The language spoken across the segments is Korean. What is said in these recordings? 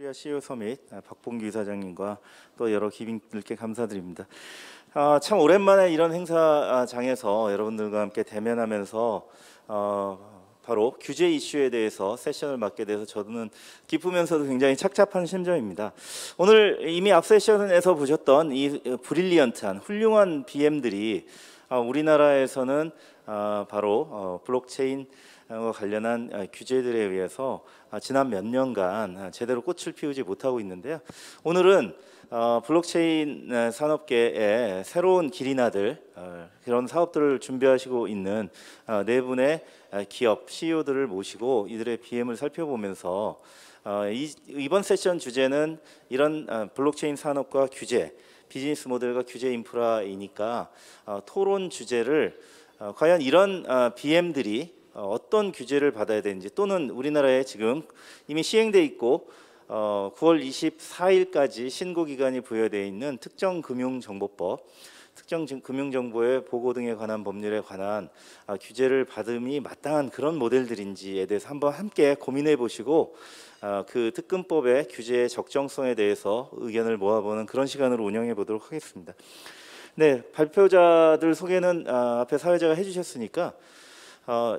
코리아 CEO 서밋 박봉규 이사장님과 또 여러 기빈들께 감사드립니다. 참 오랜만에 이런 행사장에서 여러분들과 함께 대면하면서 바로 규제 이슈에 대해서 세션을 맡게 돼서 저는 기쁘면서도 굉장히 착잡한 심정입니다. 오늘 이미 앞 세션에서 보셨던 이 브릴리언트한 훌륭한 BM들이 우리나라에서는 바로 블록체인과 관련한 규제들에 의해서 지난 몇 년간 제대로 꽃을 피우지 못하고 있는데요. 오늘은 블록체인 산업계의 새로운 길이 나들 그런 사업들을 준비하시고 있는 네 분의 기업 CEO들을 모시고 이들의 BM을 살펴보면서 이번 세션 주제는 이런 블록체인 산업과 규제, 비즈니스 모델과 규제 인프라이니까 토론 주제를 과연 이런 BM들이 어떤 규제를 받아야 되는지, 또는 우리나라에 지금 이미 시행돼 있고 9월 24일까지 신고 기간이 부여되어 있는 특정금융정보법, 특정 금융정보의 보고 등에 관한 법률에 관한 규제를 받음이 마땅한 그런 모델들인지에 대해서 한번 함께 고민해 보시고 그 특금법의 규제의 적정성에 대해서 의견을 모아보는 그런 시간으로 운영해 보도록 하겠습니다. 네, 발표자들 소개는 앞에 사회자가 해주셨으니까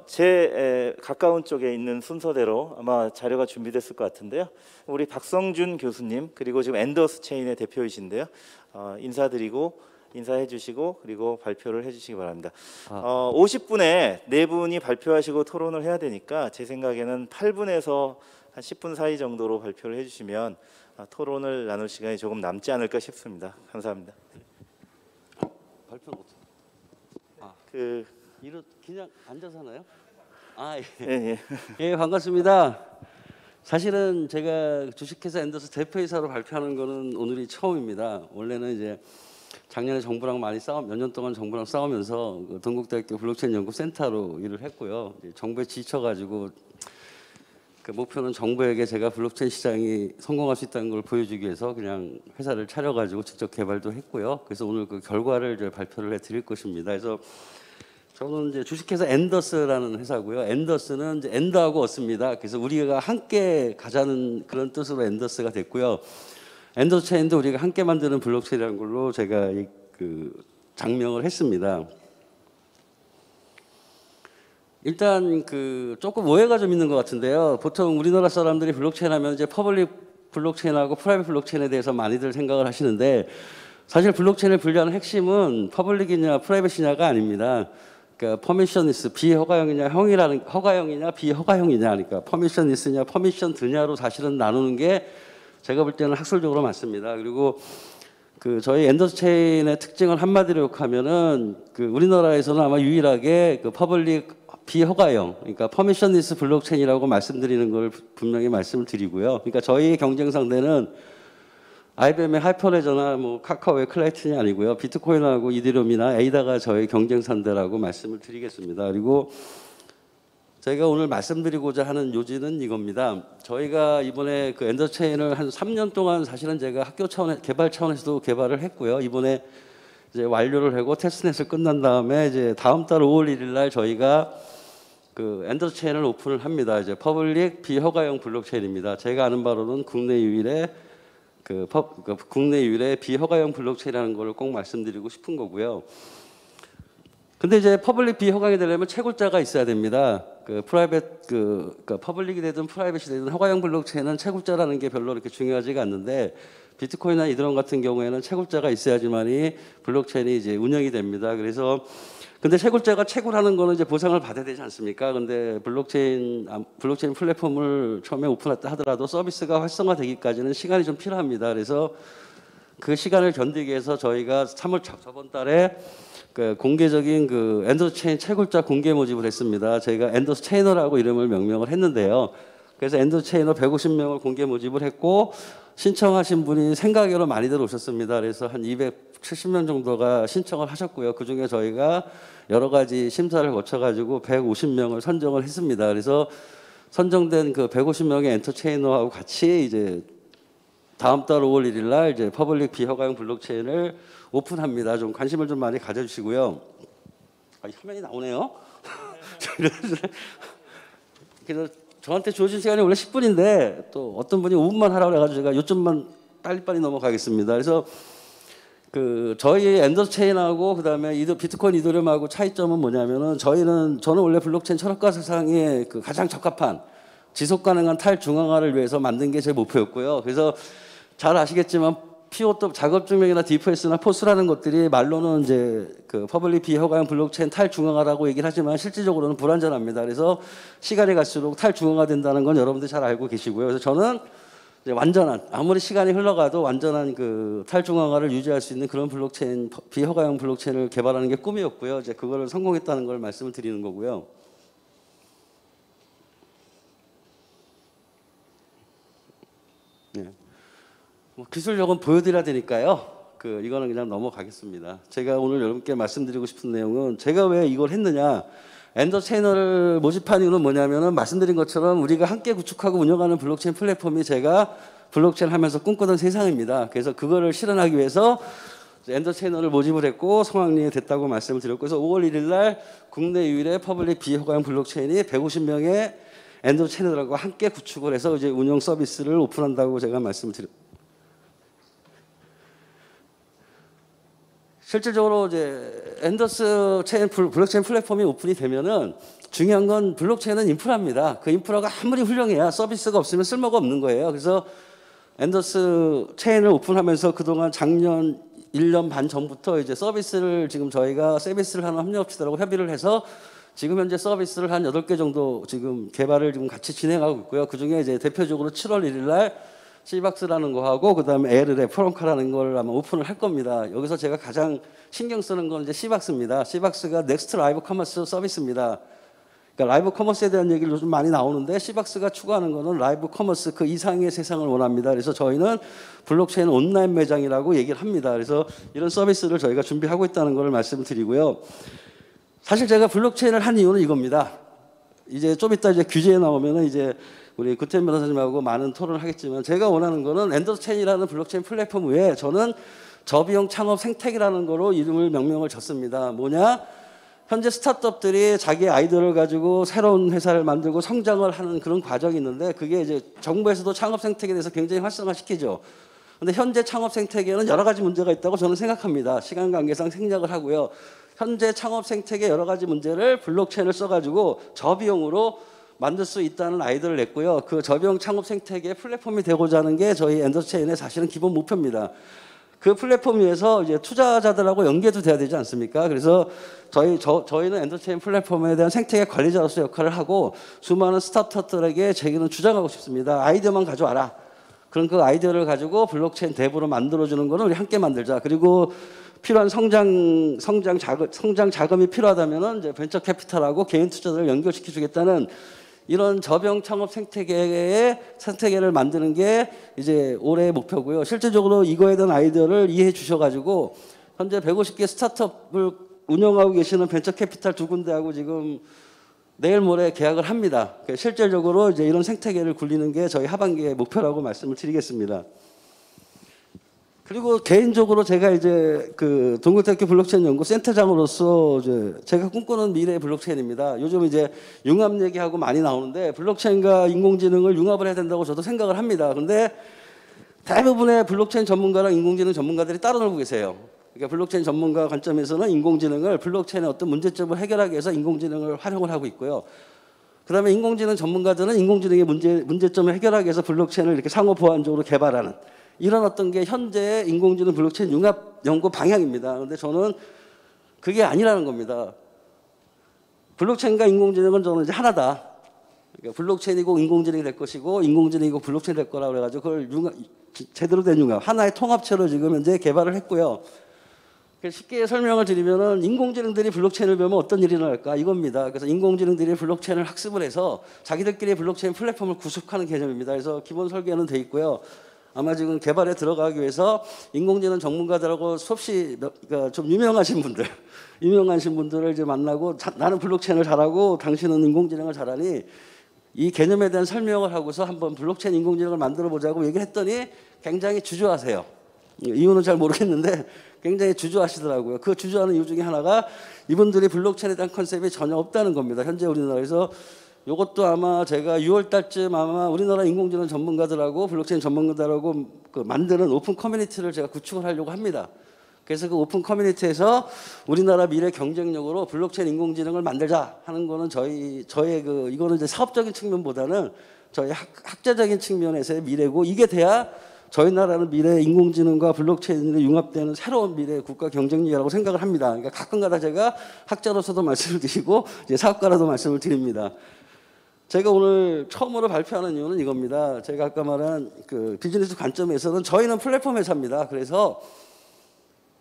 제 가까운 쪽에 있는 순서대로 아마 자료가 준비됐을 것 같은데요. 우리 박성준 교수님, 그리고 지금 앤더스 체인의 대표이신데요. 인사해 주시고 그리고 발표를 해 주시기 바랍니다. 50분에 네 분이 발표하시고 토론을 해야 되니까 제 생각에는 8분에서 한 10분 사이 정도로 발표를 해 주시면 토론을 나눌 시간이 조금 남지 않을까 싶습니다. 감사합니다. 발표는 그 그냥 앉아서 하나요? 예. 예, 반갑습니다. 사실은 제가 주식회사 앤더스 대표이사로 발표하는 거는 오늘이 처음입니다. 원래는 이제 작년에 정부랑 몇 년 동안 정부랑 싸우면서 동국대학교 블록체인 연구센터로 일을 했고요. 정부에 지쳐가지고 그 목표는 정부에게 제가 블록체인 시장이 성공할 수 있다는 걸 보여주기 위해서 그냥 회사를 차려가지고 직접 개발도 했고요. 그래서 오늘 그 결과를 이제 발표를 해드릴 것입니다. 그래서 저는 이제 주식회사 앤더스라는 회사고요. 앤더스는 이제 엔더하고 얻습니다. 그래서 우리가 함께 가자는 그런 뜻으로 앤더스가 됐고요. 앤더스 체인도 우리가 함께 만드는 블록체인이라는 걸로 제가 그 장명을 했습니다. 일단 그 조금 오해가 좀 있는 것 같은데요. 보통 우리나라 사람들이 블록체인 하면 이제 퍼블릭 블록체인하고 프라이빗 블록체인에 대해서 많이들 생각을 하시는데, 사실 블록체인을 분류하는 핵심은 퍼블릭이냐 프라이빗이냐가 아닙니다. 그러니까 퍼미션리스, 비허가형이냐 허가형이냐 비허가형이냐, 그러니까 퍼미션리스냐 퍼미션드냐로 사실은 나누는 게 제가 볼 때는 학술적으로 맞습니다. 그리고 그 저희 앤더스 체인의 특징을 한마디로 욕하면은 그 우리나라에서는 아마 유일하게 그 퍼블릭 비허가형, 그러니까 퍼미션리스 블록체인이라고 말씀드리는 걸 분명히 말씀을 드리고요. 그러니까 저희 경쟁 상대는 IBM의 하이퍼레저나 뭐 카카오의 클라이튼이 아니고요. 비트코인하고 이더리움이나 에이다가 저희 경쟁 상대라고 말씀을 드리겠습니다. 그리고 제가 오늘 말씀드리고자 하는 요지는 이겁니다. 저희가 이번에 그 앤더스 체인을 한 3년 동안 사실은 제가 학교 차원, 개발 차원에서도 개발을 했고요. 이번에 이제 완료를 하고 테스트넷을 끝난 다음에 이제 다음 달 5월 1일 날 저희가 그 앤더스 체인을 오픈을 합니다. 이제 퍼블릭 비허가형 블록체인입니다. 제가 아는 바로는 국내 유일의 비허가형 블록체인이라는 걸 꼭 말씀드리고 싶은 거고요. 근데 이제 퍼블릭 비허가형이 되려면 채굴자가 있어야 됩니다. 퍼블릭이 되든 프라이빗이 되든 허가형 블록체인은 채굴자라는 게 별로 그렇게 중요하지가 않는데, 비트코인이나 이더리움 같은 경우에는 채굴자가 있어야지만이 블록체인이 이제 운영이 됩니다. 그래서 근데 채굴자가 채굴하는 거는 이제 보상을 받아야 되지 않습니까? 근데 블록체인 플랫폼을 처음에 오픈했다 하더라도 서비스가 활성화되기까지는 시간이 좀 필요합니다. 그래서 그 시간을 견디기 위해서 저희가 저번 달에 그 공개적인 그 앤더스 체인 채굴자 공개 모집을 했습니다. 저희가 앤더스 체이너라고 이름을 명명을 했는데요. 그래서 앤더스 체이너 150명을 공개 모집을 했고, 신청하신 분이 생각외로 많이들 오셨습니다. 그래서 한 270명 정도가 신청을 하셨고요. 그중에 저희가 여러 가지 심사를 거쳐가지고 150명을 선정을 했습니다. 그래서 선정된 그 150명의 엔터체이너하고 같이 이제 다음 달 5월 1일 날 이제 퍼블릭 비허가형 블록체인을 오픈합니다. 좀 관심을 좀 많이 가져주시고요. 화면이 나오네요. 그래서 저한테 주어진 시간이 원래 10분인데 또 어떤 분이 5분만 하라고 해가지고 제가 요점만 빨리빨리 넘어가겠습니다. 그래서 그 저희 엔더 체인하고 그다음에 비트코인 이더리움하고 차이점은 뭐냐면은 저는 원래 블록체인 철학과 세상에 그 가장 적합한 지속 가능한 탈중앙화를 위해서 만든 게 제 목표였고요. 그래서 잘 아시겠지만 PO도 작업 증명이나 DFS나 포스라는 것들이 말로는 이제 그 퍼블릭 비허가형 블록체인 탈중앙화라고 얘기를 하지만 실질적으로는 불완전합니다. 그래서 시간이 갈수록 탈중앙화 된다는 건 여러분들 잘 알고 계시고요. 그래서 저는 이제 완전한 아무리 시간이 흘러가도 완전한 그 탈중앙화를 유지할 수 있는 그런 블록체인 비허가형 블록체인을 개발하는 게 꿈이었고요. 이제 그거를 성공했다는 걸 말씀을 드리는 거고요. 네. 뭐 기술력은 보여드려야 되니까요. 이거는 그냥 넘어가겠습니다. 제가 오늘 여러분께 말씀드리고 싶은 내용은 제가 왜 이걸 했느냐. 엔더 채널을 모집한 이유는 뭐냐면은 말씀드린 것처럼 우리가 함께 구축하고 운영하는 블록체인 플랫폼이 제가 블록체인 하면서 꿈꾸던 세상입니다. 그래서 그거를 실현하기 위해서 엔더 채널을 모집을 했고 성황리에 됐다고 말씀을 드렸고, 그래서 5월 1일 날 국내 유일의 퍼블릭 비허가형 블록체인이 150명의 엔더 채널하고 함께 구축을 해서 이제 운영 서비스를 오픈한다고 제가 말씀을 드렸습니다. 실질적으로 이제 엔더스 체인 블록체인 플랫폼이 오픈이 되면은 중요한 건 블록체인은 인프라입니다. 그 인프라가 아무리 훌륭해야 서비스가 없으면 쓸모가 없는 거예요. 그래서 엔더스 체인을 오픈하면서 그동안 작년 1년 반 전부터 이제 서비스를 지금 저희가 서비스를 하는 협력업체들하고 협의를 해서 지금 현재 서비스를 한 8개 정도 지금 개발을 지금 같이 진행하고 있고요. 그중에 이제 대표적으로 7월 1일 날 C박스라는 거 하고 그다음에 에르레 프론카라는 걸 아마 오픈을 할 겁니다. 여기서 제가 가장 신경 쓰는 건 이제 C박스입니다. C박스가 넥스트 라이브 커머스 서비스입니다. 그러니까 라이브 커머스에 대한 얘기를 요즘 많이 나오는데 C박스가 추구하는 거는 라이브 커머스 그 이상의 세상을 원합니다. 그래서 저희는 블록체인 온라인 매장이라고 얘기를 합니다. 그래서 이런 서비스를 저희가 준비하고 있다는 걸 말씀드리고요. 사실 제가 블록체인을 한 이유는 이겁니다. 이제 좀 이따 이제 규제에 나오면은 이제 우리 구텐 변호사님하고 많은 토론을 하겠지만 제가 원하는 거는 엔더체인이라는 블록체인 플랫폼 외에 저는 저비용 창업 생태계라는 거로 이름을 명명을 졌습니다. 뭐냐? 현재 스타트업들이 자기 아이디어를 가지고 새로운 회사를 만들고 성장을 하는 그런 과정이 있는데 그게 이제 정부에서도 창업 생태계에 대해서 굉장히 활성화시키죠. 근데 현재 창업 생태계는 여러 가지 문제가 있다고 저는 생각합니다. 시간 관계상 생략을 하고요. 현재 창업 생태계 여러 가지 문제를 블록체인을 써가지고 저비용으로 만들 수 있다는 아이디어를 냈고요. 그 저비용 창업 생태계 플랫폼이 되고자 하는 게 저희 엔더체인의 사실은 기본 목표입니다. 그 플랫폼 위에서 이제 투자자들하고 연계도 돼야 되지 않습니까? 그래서 저희는 엔더체인 플랫폼에 대한 생태계 관리자로서 역할을 하고 수많은 스타트업들에게 제기는 주장하고 싶습니다. 아이디어만 가져와라. 그럼 그 아이디어를 가지고 블록체인 대부로 만들어주는 거는 우리 함께 만들자. 그리고 필요한 성장 자금이 필요하다면은 이제 벤처 캐피탈하고 개인 투자자를 연결시켜 주겠다는 이런 저비용 창업 생태계를 만드는 게 이제 올해의 목표고요. 실질적으로 이거에 대한 아이디어를 이해해 주셔가지고 현재 150개 스타트업을 운영하고 계시는 벤처 캐피탈 2군데하고 지금 내일 모레 계약을 합니다. 실질적으로 이제 이런 생태계를 굴리는 게 저희 하반기의 목표라고 말씀을 드리겠습니다. 그리고 개인적으로 제가 이제 그 동국대학교 블록체인 연구 센터장으로서 이제 제가 꿈꾸는 미래의 블록체인입니다. 요즘 이제 융합 얘기하고 많이 나오는데 블록체인과 인공지능을 융합을 해야 된다고 저도 생각을 합니다. 그런데 대부분의 블록체인 전문가랑 인공지능 전문가들이 따로 놀고 계세요. 그러니까 블록체인 전문가 관점에서는 인공지능을 블록체인의 어떤 문제점을 해결하기 위해서 인공지능을 활용을 하고 있고요. 그다음에 인공지능 전문가들은 인공지능의 문제점을 해결하기 위해서 블록체인을 이렇게 상호 보완적으로 개발하는 이런 어떤 게 현재 인공지능 블록체인 융합 연구 방향입니다. 그런데 저는 그게 아니라는 겁니다. 블록체인과 인공지능은 저는 이제 하나다. 그러니까 블록체인이고 인공지능이 될 것이고 인공지능이고 블록체인이 될 거라고 그래가지고 그걸 제대로 된 융합, 하나의 통합체로 지금 현재 개발을 했고요. 쉽게 설명을 드리면은 인공지능들이 블록체인을 배우면 어떤 일이 일어날까 이겁니다. 그래서 인공지능들이 블록체인을 학습을 해서 자기들끼리 블록체인 플랫폼을 구축하는 개념입니다. 그래서 기본 설계는 돼 있고요. 아마 지금 개발에 들어가기 위해서 인공지능 전문가들하고 수없이 그러니까 좀 유명하신 분들을 이제 만나고 나는 블록체인을 잘하고 당신은 인공지능을 잘하니 이 개념에 대한 설명을 하고서 한번 블록체인 인공지능을 만들어 보자고 얘기를 했더니 굉장히 주저하세요. 이유는 잘 모르겠는데 굉장히 주저하시더라고요. 그 주저하는 이유 중에 하나가 이분들이 블록체인에 대한 컨셉이 전혀 없다는 겁니다. 현재 우리나라에서 이것도 아마 제가 6월 달쯤 아마 우리나라 인공지능 전문가들하고 블록체인 전문가들하고 그 만드는 오픈 커뮤니티를 제가 구축을 하려고 합니다. 그래서 그 오픈 커뮤니티에서 우리나라 미래 경쟁력으로 블록체인 인공지능을 만들자 하는 거는 저의 그 이거는 이제 사업적인 측면보다는 저희 학자적인 측면에서의 미래고, 이게 돼야 저희 나라는 미래 인공지능과 블록체인이 융합되는 새로운 미래 국가 경쟁력이라고 생각을 합니다. 그러니까 가끔가다 제가 학자로서도 말씀을 드리고 이제 사업가로도 말씀을 드립니다. 제가 오늘 처음으로 발표하는 이유는 이겁니다. 제가 아까 말한 그 비즈니스 관점에서는 저희는 플랫폼 회사입니다. 그래서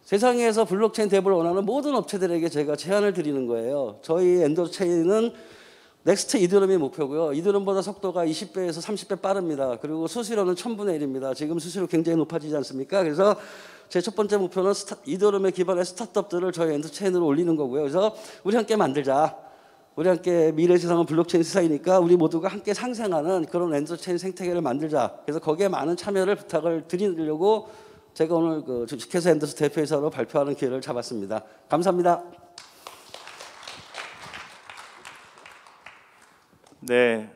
세상에서 블록체인 대부를 원하는 모든 업체들에게 제가 제안을 드리는 거예요. 저희 엔더체인은 넥스트 이더럼이 목표고요. 이더럼보다 속도가 20배에서 30배 빠릅니다. 그리고 수수료는 1000분의 1입니다. 지금 수수료 굉장히 높아지지 않습니까? 그래서 제 첫 번째 목표는 이더럼에 기반한 스타트업들을 저희 엔더체인으로 올리는 거고요. 그래서 우리 함께 만들자. 우리 함께 미래 세상은 블록체인 세상이니까 우리 모두가 함께 상생하는 그런 엔더체인 생태계를 만들자. 그래서 거기에 많은 참여를 부탁을 드리려고 제가 오늘 그 주식회사 엔더스 대표이사로 발표하는 기회를 잡았습니다. 감사합니다. 네,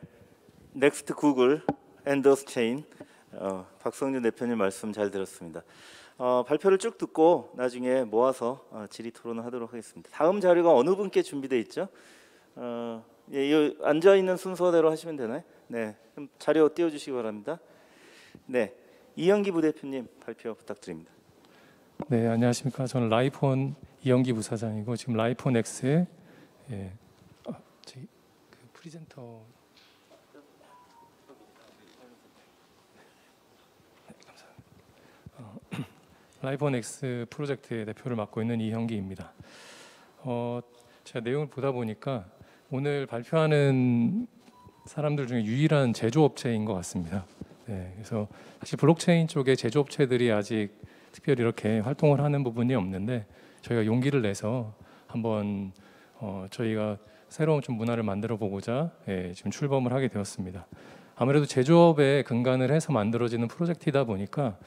넥스트 구글 엔더스 체인 박성준 대표님 말씀 잘 들었습니다. 발표를 쭉 듣고 나중에 모아서 질의 토론을 하도록 하겠습니다. 다음 자료가 어느 분께 준비되어 있죠? 예, 앉아 있는 순서대로 하시면 되나요? 네, 그럼 자료 띄워주시기 바랍니다. 네, 이영기 부대표님 발표 부탁드립니다. 네, 안녕하십니까. 저는 라이폰 이영기 부사장이고 지금 라이폰 X의 저기 그 프리젠터 네, 감사합니다. 라이폰 X 프로젝트의 대표를 맡고 있는 이형기입니다. 제가 내용을 보다 보니까 오늘 발표하는 사람들 중에 유일한 제조업체인 것 같습니다. 네, 그래서 사실 블록체인 쪽에 제조업체들이 아직 특별히 이렇게 활동을 하는 부분이 없는데 저희가 용기를 내서 한번 저희가 새로운 좀 문화를 만들어 보고자 지금 출범을 하게 되었습니다. 아무래도 제조업에 근간을 해서 만들어지는 프로젝트이다 보니까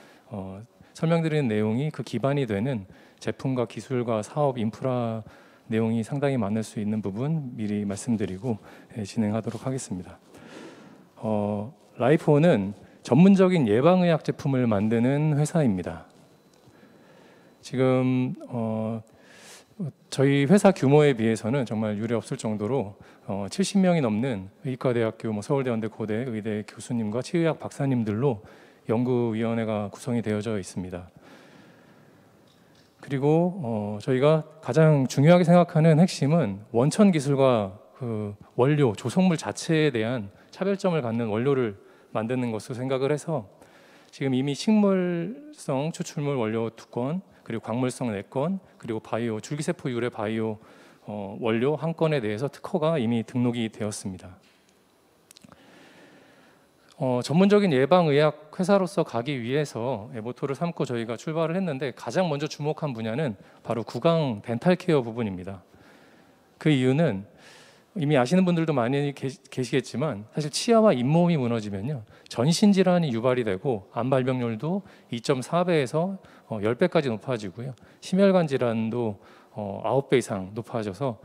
설명드리는 내용이 그 기반이 되는 제품과 기술과 사업 인프라 내용이 상당히 많을 수 있는 부분 미리 말씀드리고 진행하도록 하겠습니다. 라이폰은 전문적인 예방의학 제품을 만드는 회사입니다. 지금 저희 회사 규모에 비해서는 정말 유례없을 정도로 70명이 넘는 의과대학교, 서울대원대, 고대 의대 교수님과 치의학 박사님들로 연구위원회가 구성이 되어져 있습니다. 그리고 저희가 가장 중요하게 생각하는 핵심은 원천 기술과 그 원료, 조성물 자체에 대한 차별점을 갖는 원료를 만드는 것으로 생각을 해서 지금 이미 식물성 추출물 원료 2건, 그리고 광물성 4건, 그리고 바이오, 줄기세포 유래 바이오 원료 1건에 대해서 특허가 이미 등록이 되었습니다. 전문적인 예방의학 회사로서 가기 위해서 모토를 삼고 저희가 출발을 했는데 가장 먼저 주목한 분야는 바로 구강 덴탈 케어 부분입니다. 그 이유는 이미 아시는 분들도 많이 계시겠지만 사실 치아와 잇몸이 무너지면요 전신 질환이 유발이 되고 암 발병률도 2.4배에서 10배까지 높아지고요 심혈관 질환도 9배 이상 높아져서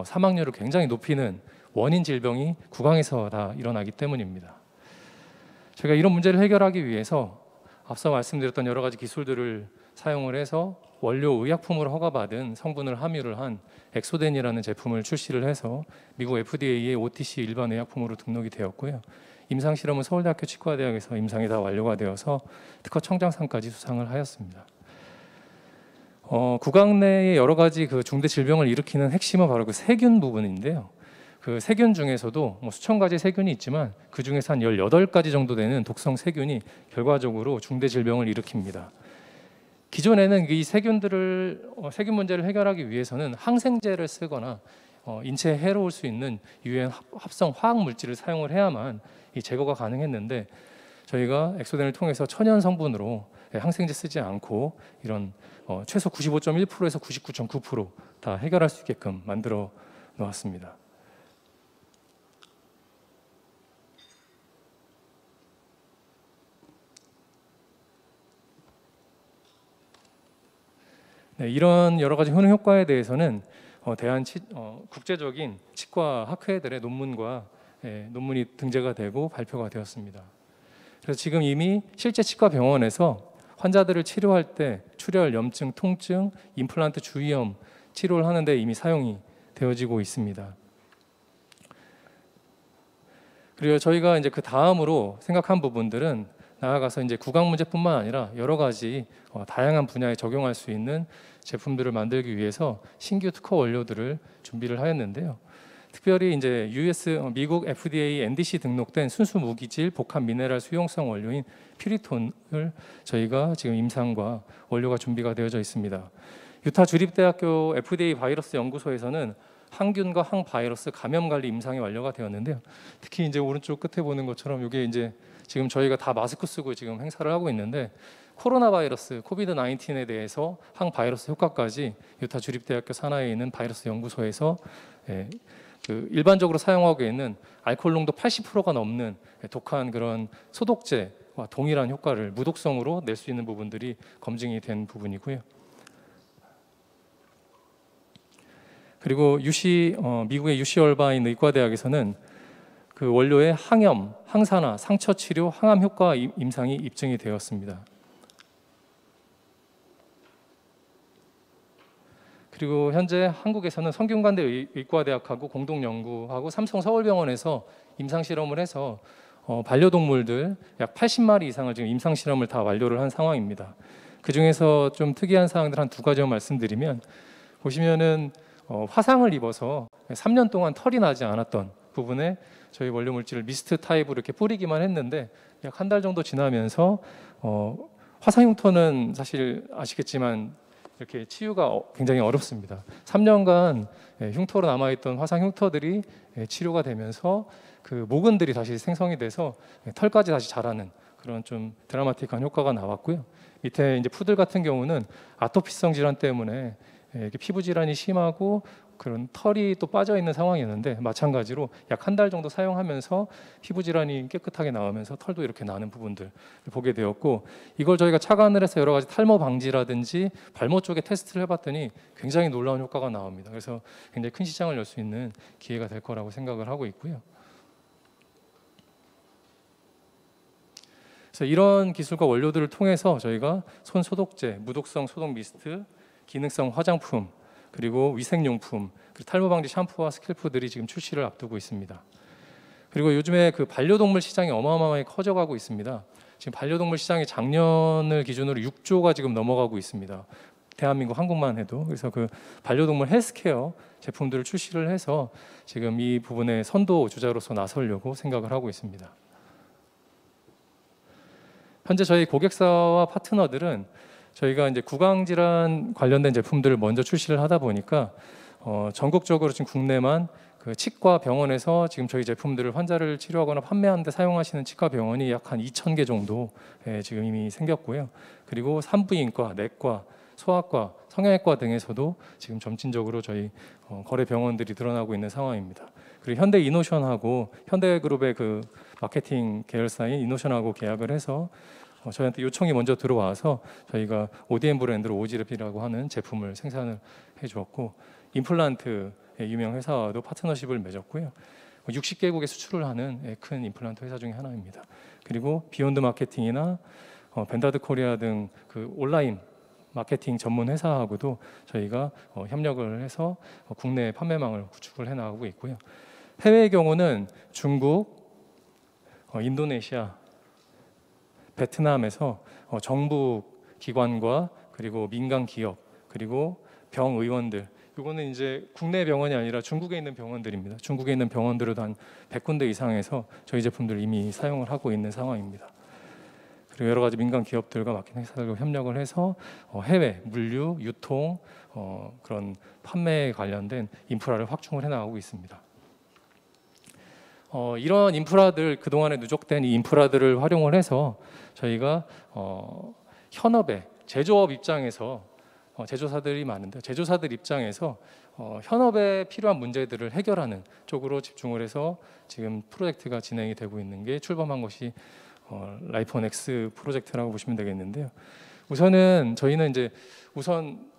사망률을 굉장히 높이는 원인 질병이 구강에서 다 일어나기 때문입니다. 저희가 이런 문제를 해결하기 위해서 앞서 말씀드렸던 여러 가지 기술들을 사용을 해서 원료 의약품으로 허가받은 성분을 함유를 한 엑소덴이라는 제품을 출시를 해서 미국 FDA의 OTC 일반 의약품으로 등록이 되었고요. 임상 실험은 서울대학교 치과대학에서 임상이 다 완료가 되어서 특허 청장상까지 수상을 하였습니다. 구강 내의 여러 가지 그 중대 질병을 일으키는 핵심은 바로 그 세균 부분인데요. 그 세균 중에서도 수천 가지 세균이 있지만 그 중에서 한 18가지 정도 되는 독성 세균이 결과적으로 중대 질병을 일으킵니다. 기존에는 이 세균들을 세균 문제를 해결하기 위해서는 항생제를 쓰거나 인체에 해로울 수 있는 유해 합성 화학 물질을 사용을 해야만 이 제거가 가능했는데 저희가 엑소덴을 통해서 천연 성분으로 항생제 쓰지 않고 이런 최소 95.1%에서 99.9% 다 해결할 수 있게끔 만들어 놓았습니다. 네, 이런 여러 가지 효능 효과에 대해서는 국제적인 치과 학회들의 논문과 논문이 등재가 되고 발표가 되었습니다. 그래서 지금 이미 실제 치과 병원에서 환자들을 치료할 때 출혈, 염증, 통증, 임플란트 주위염 치료를 하는데 이미 사용이 되어지고 있습니다. 그리고 저희가 이제 그 다음으로 생각한 부분들은 나아가서 이제 구강 문제뿐만 아니라 여러 가지 다양한 분야에 적용할 수 있는 제품들을 만들기 위해서 신규 특허 원료들을 준비를 하였는데요. 특별히 이제 미국 FDA NDC 등록된 순수 무기질 복합 미네랄 수용성 원료인 퓨리톤을 저희가 지금 임상과 원료가 준비가 되어져 있습니다. 유타 주립대학교 FDA 바이러스 연구소에서는 항균과 항바이러스 감염 관리 임상이 완료가 되었는데요. 특히 이제 오른쪽 끝에 보는 것처럼 이게 이제 지금 저희가 다 마스크 쓰고 지금 행사를 하고 있는데 코로나 바이러스 코비드 19에 대해서 항바이러스 효과까지 유타 주립대학교 산하에 있는 바이러스 연구소에서 그 일반적으로 사용하고 있는 알코올 농도 80%가 넘는 독한 그런 소독제와 동일한 효과를 무독성으로 낼 수 있는 부분들이 검증이 된 부분이고요. 그리고 미국의 UC 얼바인 의과대학에서는 그 원료의 항염, 항산화, 상처 치료, 항암 효과 임상이 입증이 되었습니다. 그리고 현재 한국에서는 성균관대 의과대학하고 공동 연구하고 삼성 서울병원에서 임상 실험을 해서 반려동물들 약 80마리 이상을 지금 임상 실험을 다 완료를 한 상황입니다. 그 중에서 좀 특이한 사항들 한 두 가지만 말씀드리면 보시면은 화상을 입어서 3년 동안 털이 나지 않았던 부분에 저희 원료 물질을 미스트 타입으로 이렇게 뿌리기만 했는데 약 한 달 정도 지나면서 화상 흉터는 사실 아시겠지만 이렇게 치유가 굉장히 어렵습니다. 3년간 흉터로 남아있던 화상 흉터들이 치료가 되면서 그 모근들이 다시 생성이 돼서 털까지 다시 자라는 그런 좀 드라마틱한 효과가 나왔고요. 밑에 이제 푸들 같은 경우는 아토피성 질환 때문에 이렇게 피부 질환이 심하고 그런 털이 또 빠져 있는 상황이었는데 마찬가지로 약 한 달 정도 사용하면서 피부 질환이 깨끗하게 나오면서 털도 이렇게 나는 부분들을 보게 되었고 이걸 저희가 착안을 해서 여러 가지 탈모 방지라든지 발모 쪽에 테스트를 해봤더니 굉장히 놀라운 효과가 나옵니다. 그래서 굉장히 큰 시장을 열 수 있는 기회가 될 거라고 생각을 하고 있고요. 그래서 이런 기술과 원료들을 통해서 저희가 손 소독제, 무독성 소독 미스트, 기능성 화장품, 그리고 위생용품, 그리고 탈모 방지 샴푸와 스킬푸들이 지금 출시를 앞두고 있습니다. 그리고 요즘에 그 반려동물 시장이 어마어마하게 커져가고 있습니다. 지금 반려동물 시장이 작년을 기준으로 6조가 지금 넘어가고 있습니다. 대한민국 한국만 해도. 그래서 그 반려동물 헬스케어 제품들을 출시를 해서 지금 이 부분에 선도 주자로서 나서려고 생각을 하고 있습니다. 현재 저희 고객사와 파트너들은 저희가 이제 구강 질환 관련된 제품들을 먼저 출시를 하다 보니까 전국적으로 지금 국내만 그 치과 병원에서 지금 저희 제품들을 환자를 치료하거나 판매하는데 사용하시는 치과 병원이 약 한 2,000개 정도 지금 이미 생겼고요. 그리고 산부인과, 내과, 소아과, 성형외과 등에서도 지금 점진적으로 저희 거래 병원들이 드러나고 있는 상황입니다. 그리고 현대 이노션하고 현대그룹의 그 마케팅 계열사인 이노션하고 계약을 해서 저희한테 요청이 먼저 들어와서 저희가 ODM 브랜드로 오지랩이라고 하는 제품을 생산을 해주었고 임플란트 유명 회사와도 파트너십을 맺었고요. 60개국에 수출을 하는 큰 임플란트 회사 중에 하나입니다. 그리고 비욘드 마케팅이나 벤다드 코리아 등 그 온라인 마케팅 전문 회사하고도 저희가 협력을 해서 국내 판매망을 구축을 해나가고 있고요. 해외의 경우는 중국, 인도네시아, 베트남에서 정부 기관과 그리고 민간 기업 그리고 병의원들 이거는 이제 국내 병원이 아니라 중국에 있는 병원들입니다. 중국에 있는 병원들도 한 100군데 이상에서 저희 제품들 이미 사용을 하고 있는 상황입니다. 그리고 여러 가지 민간 기업들과 마케팅 회사들과 협력을 해서 해외 물류, 유통 그런 판매에 관련된 인프라를 확충을 해나가고 있습니다. 이런 인프라들 그동안에 누적된 이 인프라들을 활용을 해서 저희가 현업의 제조업 입장에서 제조사들이 많은데 제조사들 입장에서 현업에 필요한 문제들을 해결하는 쪽으로 집중을 해서 지금 프로젝트가 진행이 되고 있는 게 출범한 것이 라이프온 X 프로젝트라고 보시면 되겠는데요. 우선은 저희는 이제 우선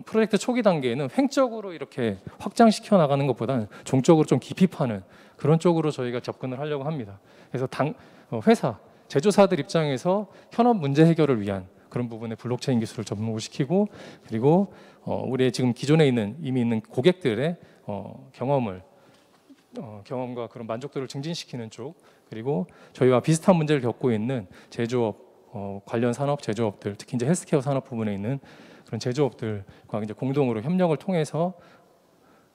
프로젝트 초기 단계에는 횡적으로 이렇게 확장시켜 나가는 것보다는 종적으로 좀 깊이 파는 그런 쪽으로 저희가 접근을 하려고 합니다. 그래서 회사 제조사들 입장에서 현업 문제 해결을 위한 그런 부분에 블록체인 기술을 접목을 시키고, 그리고 우리의 지금 기존에 이미 있는 고객들의 경험과 그런 만족도를 증진시키는 쪽, 그리고 저희와 비슷한 문제를 겪고 있는 제조업 관련 산업 제조업들, 특히 이제 헬스케어 산업 부분에 있는 그런 제조업들과 이제 공동으로 협력을 통해서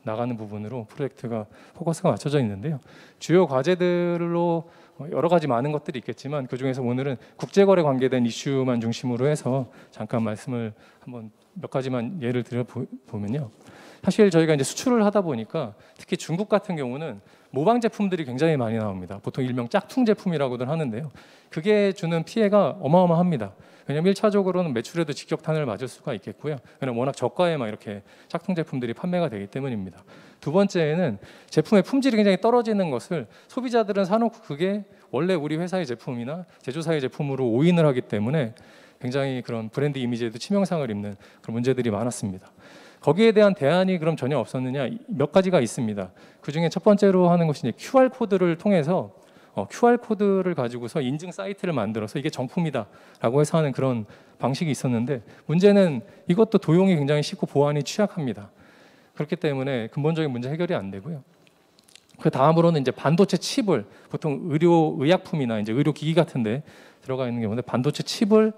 나가는 부분으로 프로젝트가 포커스가 맞춰져 있는데요. 주요 과제들로 여러 가지 많은 것들이 있겠지만 그 중에서 오늘은 국제거래 관계된 이슈만 중심으로 해서 잠깐 말씀을 한번 몇 가지만 예를 들어 보면요. 사실 저희가 이제 수출을 하다 보니까 특히 중국 같은 경우는 모방 제품들이 굉장히 많이 나옵니다. 보통 일명 짝퉁 제품이라고들 하는데요. 그게 주는 피해가 어마어마합니다. 왜냐하면 1차적으로는 매출에도 직격탄을 맞을 수가 있겠고요. 왜냐하면 워낙 저가에 막 이렇게 짝퉁 제품들이 판매가 되기 때문입니다. 두 번째는 제품의 품질이 굉장히 떨어지는 것을 소비자들은 사놓고 그게 원래 우리 회사의 제품이나 제조사의 제품으로 오인을 하기 때문에 굉장히 그런 브랜드 이미지에도 치명상을 입는 그런 문제들이 많았습니다. 거기에 대한 대안이 그럼 전혀 없었느냐? 몇 가지가 있습니다. 그 중에 첫 번째로 하는 것이 이제 QR 코드를 통해서 QR 코드를 가지고서 인증 사이트를 만들어서 이게 정품이다라고 해서 하는 그런 방식이 있었는데, 문제는 이것도 도용이 굉장히 쉽고 보안이 취약합니다. 그렇기 때문에 근본적인 문제 해결이 안 되고요. 그 다음으로는 이제 반도체 칩을 보통 의약품이나 이제 의료기기 같은데 들어가 있는 경우인데 반도체 칩을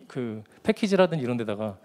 그 패키지라든지 이런 데다가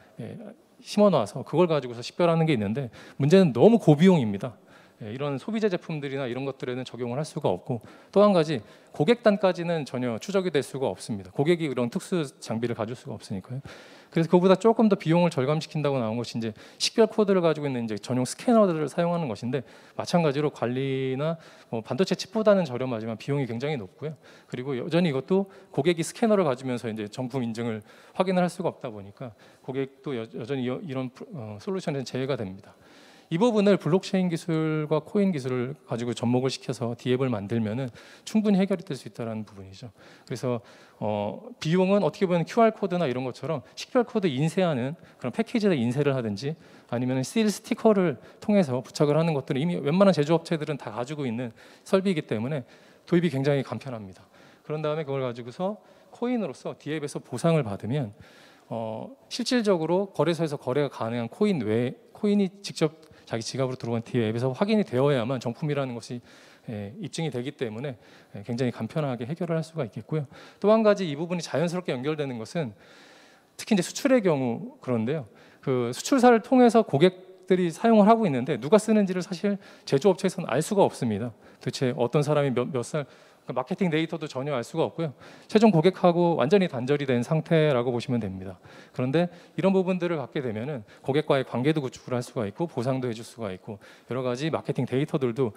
심어 놔서 그걸 가지고서 식별하는 게 있는데, 문제는 너무 고비용입니다. 이런 소비재 제품들이나 이런 것들에는 적용을 할 수가 없고, 또 한 가지 고객 단까지는 전혀 추적이 될 수가 없습니다. 고객이 그런 특수 장비를 가질 수가 없으니까요. 그래서 그보다 조금 더 비용을 절감시킨다고 나온 것이 이제 식별 코드를 가지고 있는 이제 전용 스캐너들을 사용하는 것인데, 마찬가지로 관리나 반도체 칩보다는 저렴하지만 비용이 굉장히 높고요. 그리고 여전히 이것도 고객이 스캐너를 가지면서 이제 정품 인증을 확인을 할 수가 없다 보니까 고객도 여전히 이런 솔루션에는 제외가 됩니다. 이 부분을 블록체인 기술과 코인 기술을 가지고 접목을 시켜서 디앱을 만들면은 충분히 해결이 될 수 있다는 부분이죠. 그래서 비용은 어떻게 보면 QR 코드나 이런 것처럼 식별 코드 인쇄하는 그런 패키지에 인쇄를 하든지, 아니면 실 스티커를 통해서 부착을 하는 것들은 이미 웬만한 제조업체들은 다 가지고 있는 설비이기 때문에 도입이 굉장히 간편합니다. 그런 다음에 그걸 가지고서 코인으로서 디앱에서 보상을 받으면 실질적으로 거래소에서 거래가 가능한 코인 외에 코인이 직접 자기 지갑으로 들어온 뒤에 앱에서 확인이 되어야만 정품이라는 것이 입증이 되기 때문에 굉장히 간편하게 해결을 할 수가 있겠고요. 또 한 가지 이 부분이 자연스럽게 연결되는 것은 특히 이제 수출의 경우 그런데요. 그 수출사를 통해서 고객들이 사용을 하고 있는데 누가 쓰는지를 사실 제조업체에서는 알 수가 없습니다. 도대체 어떤 사람이 몇 살, 마케팅 데이터도 전혀 알 수가 없고요. 최종 고객하고 완전히 단절이 된 상태라고 보시면 됩니다. 그런데 이런 부분들을 갖게 되면은 고객과의 관계도 구축을 할 수가 있고 보상도 해줄 수가 있고 여러 가지 마케팅 데이터들도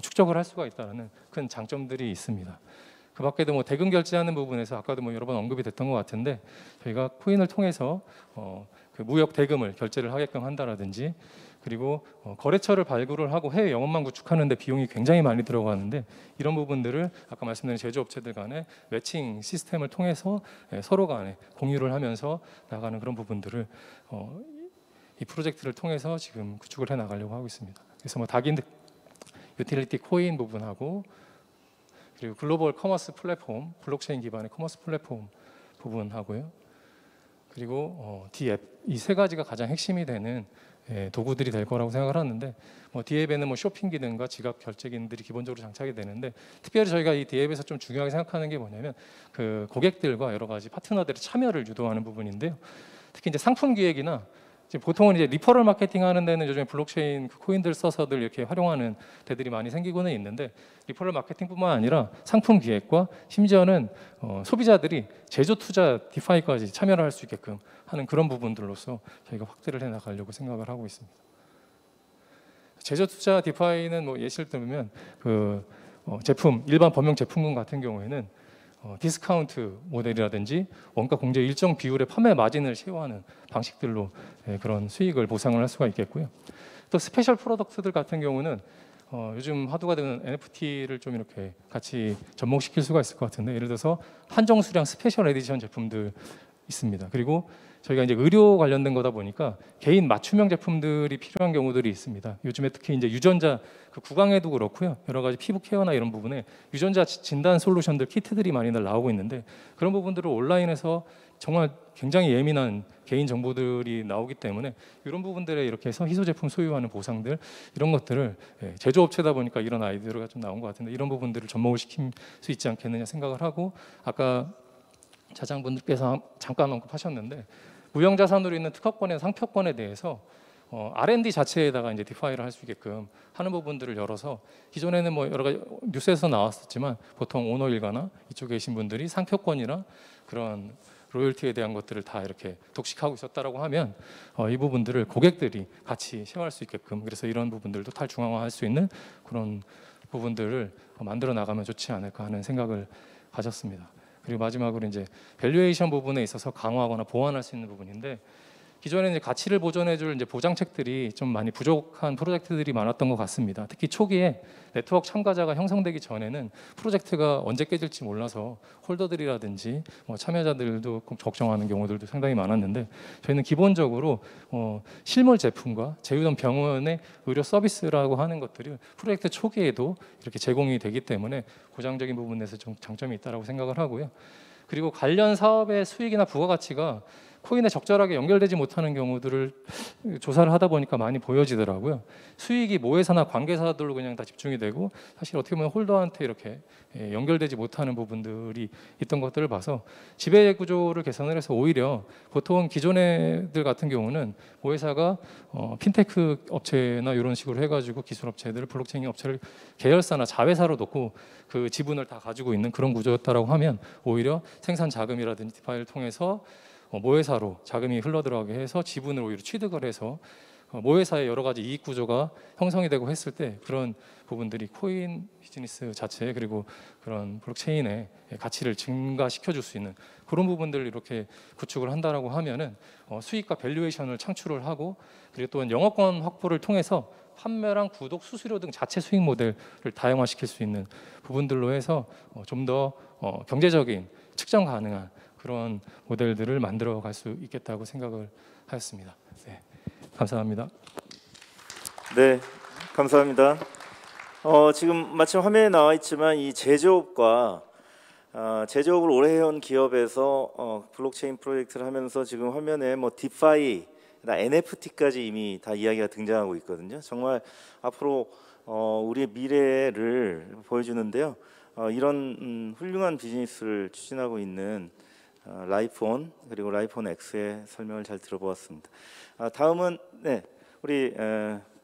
축적을 할 수가 있다는 큰 장점들이 있습니다. 그 밖에도 뭐 대금 결제하는 부분에서 아까도 뭐 여러 번 언급이 됐던 것 같은데, 저희가 코인을 통해서 그 무역 대금을 결제를 하게끔 한다라든지, 그리고 거래처를 발굴을 하고 해외 영업망 구축하는데 비용이 굉장히 많이 들어가는데, 이런 부분들을 아까 말씀드린 제조업체들 간의 매칭 시스템을 통해서 서로 간에 공유를 하면서 나가는 그런 부분들을 이 프로젝트를 통해서 지금 구축을 해 나가려고 하고 있습니다. 그래서 뭐 다긴 유틸리티 코인 부분하고, 그리고 글로벌 커머스 플랫폼, 블록체인 기반의 커머스 플랫폼 부분하고요. 그리고 D앱, 이 세 가지가 가장 핵심이 되는 도구들이 될 거라고 생각을 하는데, D앱에는 뭐 쇼핑 기능과 지갑 결제 기능들이 기본적으로 장착이 되는데, 특별히 저희가 이 D앱에서 좀 중요하게 생각하는 게 뭐냐면 그 고객들과 여러 가지 파트너들의 참여를 유도하는 부분인데요. 특히 이제 상품 기획이나 이제 보통은 이제 리퍼럴 마케팅 하는 데는 요즘에 블록체인 코인들 써서들 이렇게 활용하는 데들이 많이 생기고는 있는데, 리퍼럴 마케팅뿐만 아니라 상품 기획과 심지어는 소비자들이 제조 투자 디파이까지 참여를 할 수 있게끔 하는 그런 부분들로서 저희가 확대를 해 나가려고 생각을 하고 있습니다. 제조 투자 디파이는 뭐 예시를 들면 그 제품 일반 범용 제품군 같은 경우에는 디스카운트 모델이라든지 원가 공제 일정 비율의 판매 마진을 쉐어하는 방식들로 그런 수익을 보상을 할 수가 있겠고요. 또 스페셜 프로덕트들 같은 경우는 요즘 화두가 되는 NFT를 좀 이렇게 같이 접목시킬 수가 있을 것 같은데, 예를 들어서 한정 수량 스페셜 에디션 제품들 있습니다. 그리고 저희가 이제 의료 관련된 거다 보니까 개인 맞춤형 제품들이 필요한 경우들이 있습니다. 요즘에 특히 이제 유전자 그 구강에도 그렇고요. 여러 가지 피부 케어나 이런 부분에 유전자 진단 솔루션들 키트들이 많이들 나오고 있는데 그런 부분들을 온라인에서 정말 굉장히 예민한 개인 정보들이 나오기 때문에 이런 부분들에 이렇게 해서 희소 제품 소유하는 보상들 이런 것들을 제조업체다 보니까 이런 아이디어가 좀 나온 것 같은데 이런 부분들을 접목을 시킬 수 있지 않겠느냐 생각을 하고 아까 자장분들께서 잠깐 언급하셨는데 무형자산으로 있는 특허권의 상표권에 대해서 R&D 자체에다가 이제 디파이를 할 수 있게끔 하는 부분들을 열어서 기존에는 뭐 여러 가지 뉴스에서 나왔었지만 보통 오너 일가나 이쪽에 계신 분들이 상표권이나 그런 로열티에 대한 것들을 다 이렇게 독식하고 있었다라고 하면 이 부분들을 고객들이 같이 쉐어할 수 있게끔 그래서 이런 부분들도 탈중앙화할 수 있는 그런 부분들을 만들어 나가면 좋지 않을까 하는 생각을 가졌습니다. 그리고 마지막으로 이제 밸류에이션 부분에 있어서 강화하거나 보완할 수 있는 부분인데 기존에 이제 가치를 보존해줄 이제 보장책들이 좀 많이 부족한 프로젝트들이 많았던 것 같습니다. 특히 초기에 네트워크 참가자가 형성되기 전에는 프로젝트가 언제 깨질지 몰라서 홀더들이라든지 뭐 참여자들도 걱정하는 경우들도 상당히 많았는데 저희는 기본적으로 실물 제품과 제휴던 병원의 의료 서비스라고 하는 것들이 프로젝트 초기에도 이렇게 제공이 되기 때문에 고장적인 부분에서 좀 장점이 있다고 생각을 하고요. 그리고 관련 사업의 수익이나 부가가치가 코인에 적절하게 연결되지 못하는 경우들을 조사를 하다 보니까 많이 보여지더라고요. 수익이 모회사나 관계사들로 그냥 다 집중이 되고 사실 어떻게 보면 홀더한테 이렇게 연결되지 못하는 부분들이 있던 것들을 봐서 지배 구조를 개선을 해서 오히려 보통 기존애들 같은 경우는 모회사가 핀테크 업체나 이런 식으로 해가지고 기술 업체들을 블록체인 업체를 계열사나 자회사로 놓고 그 지분을 다 가지고 있는 그런 구조였다라고 하면 오히려 생산 자금이라든지 디파이를 통해서 모회사로 자금이 흘러들어가게 해서 지분을 오히려 취득을 해서 모회사의 여러 가지 이익 구조가 형성이 되고 했을 때 그런 부분들이 코인 비즈니스 자체 그리고 그런 블록체인의 가치를 증가시켜 줄 수 있는 그런 부분들을 이렇게 구축을 한다라고 하면은 수익과 밸류에이션을 창출을 하고 그리고 또 영업권 확보를 통해서 판매랑 구독, 수수료 등 자체 수익 모델을 다양화시킬 수 있는 부분들로 해서 좀 더 경제적인 측정 가능한 그런 모델들을 만들어 갈 수 있겠다고 생각을 하였습니다. 네, 감사합니다. 네, 감사합니다. 지금 마침 화면에 나와 있지만 이 제조업과 제조업을 오래 해온 기업에서 블록체인 프로젝트를 하면서 지금 화면에 뭐 디파이, NFT까지 이미 다 이야기가 등장하고 있거든요. 정말 앞으로 우리의 미래를 보여주는데요. 이런 훌륭한 비즈니스를 추진하고 있는 라이프온 그리고 라이프온 X의 설명을 잘 들어보았습니다. 다음은 네, 우리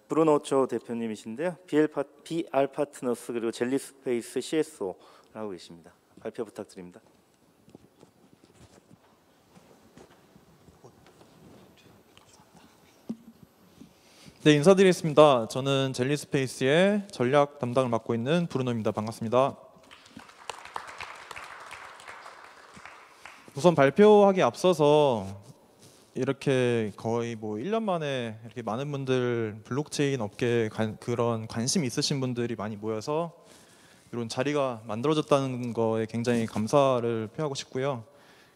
브루노초 대표님이신데요. BR 파트너스 그리고 젤리스페이스 CSO 하고 계십니다. 발표 부탁드립니다. 네, 인사드리겠습니다. 저는 젤리스페이스의 전략 담당을 맡고 있는 브루노입니다. 반갑습니다. 우선 발표하기 앞서서 이렇게 거의 뭐 1년 만에 이렇게 많은 분들 블록체인 업계에 그런 관심 있으신 분들이 많이 모여서 이런 자리가 만들어졌다는 거에 굉장히 감사를 표하고 싶고요.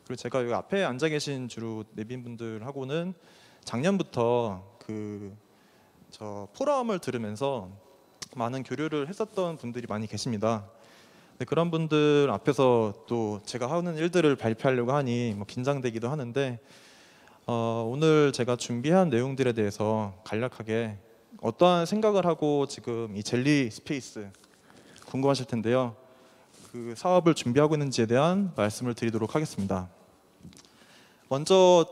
그리고 제가 여기 앞에 앉아 계신 주로 내빈분들하고는 작년부터 저 포럼을 들으면서 많은 교류를 했었던 분들이 많이 계십니다. 네, 그런 분들 앞에서 또 제가 하는 일들을 발표하려고 하니 뭐 긴장되기도 하는데 오늘 제가 준비한 내용들에 대해서 간략하게 어떠한 생각을 하고 지금 이 젤리 스페이스 궁금하실 텐데요. 그 사업을 준비하고 있는지에 대한 말씀을 드리도록 하겠습니다. 먼저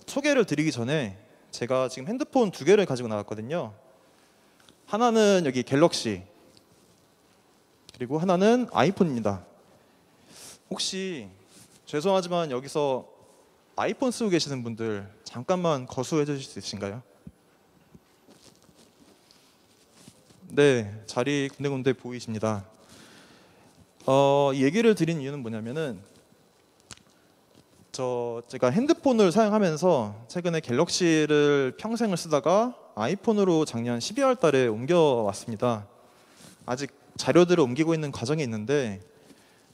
소개를 드리기 전에 제가 지금 핸드폰 2개를 가지고 나왔거든요. 하나는 여기 갤럭시 그리고 하나는 아이폰입니다. 혹시 죄송하지만 여기서 아이폰 쓰고 계시는 분들 잠깐만 거수해 주실 수 있으신가요? 네, 자리 군데군데 보이십니다. 이 얘기를 드린 이유는 뭐냐면은 제가 핸드폰을 사용하면서 최근에 갤럭시를 평생을 쓰다가 아이폰으로 작년 12월 달에 옮겨왔습니다. 아직 자료들을 옮기고 있는 과정이 있는데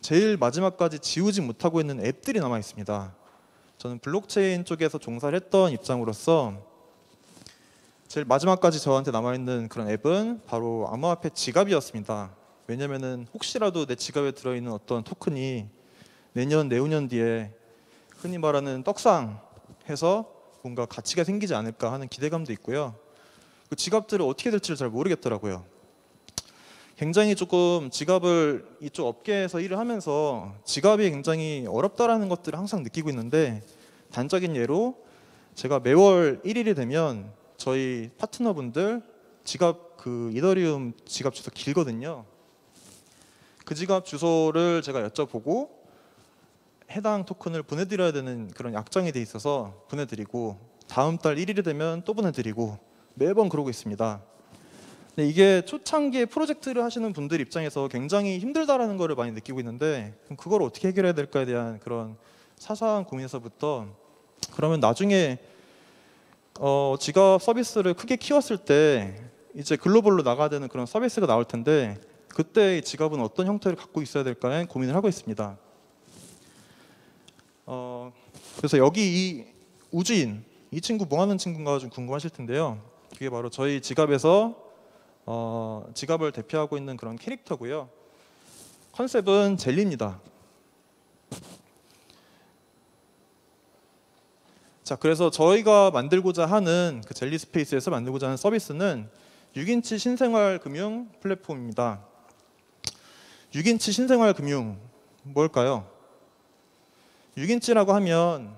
제일 마지막까지 지우지 못하고 있는 앱들이 남아 있습니다. 저는 블록체인 쪽에서 종사를 했던 입장으로서 제일 마지막까지 저한테 남아있는 그런 앱은 바로 암호화폐 지갑이었습니다. 왜냐면은 혹시라도 내 지갑에 들어있는 어떤 토큰이 내년, 내후년 뒤에 흔히 말하는 떡상해서 뭔가 가치가 생기지 않을까 하는 기대감도 있고요. 그 지갑들을 어떻게 될지를 잘 모르겠더라고요. 굉장히 조금 지갑을 이쪽 업계에서 일을 하면서 지갑이 굉장히 어렵다라는 것들을 항상 느끼고 있는데, 단적인 예로 제가 매월 1일이 되면 저희 파트너분들 지갑 그 이더리움 지갑 주소 길거든요. 그 지갑 주소를 제가 여쭤보고 해당 토큰을 보내드려야 되는 그런 약정이 돼 있어서 보내드리고, 다음 달 1일이 되면 또 보내드리고, 매번 그러고 있습니다. 근데 이게 초창기에 프로젝트를 하시는 분들 입장에서 굉장히 힘들다라는 거를 많이 느끼고 있는데, 그럼 그걸 어떻게 해결해야 될까에 대한 그런 사소한 고민에서부터, 그러면 나중에 지갑 서비스를 크게 키웠을 때 이제 글로벌로 나가야 되는 그런 서비스가 나올 텐데, 그때 지갑은 어떤 형태를 갖고 있어야 될까에 고민을 하고 있습니다. 그래서 여기 이 우주인, 이 친구 뭐 하는 친구인가 좀 궁금하실 텐데요. 그게 바로 저희 지갑에서 지갑을 대표하고 있는 그런 캐릭터고요. 컨셉은 젤리입니다. 자, 그래서 저희가 만들고자 하는 그 젤리 스페이스에서 만들고자 하는 서비스는 6인치 신생활 금융 플랫폼입니다. 6인치 신생활 금융 뭘까요? 6인치라고 하면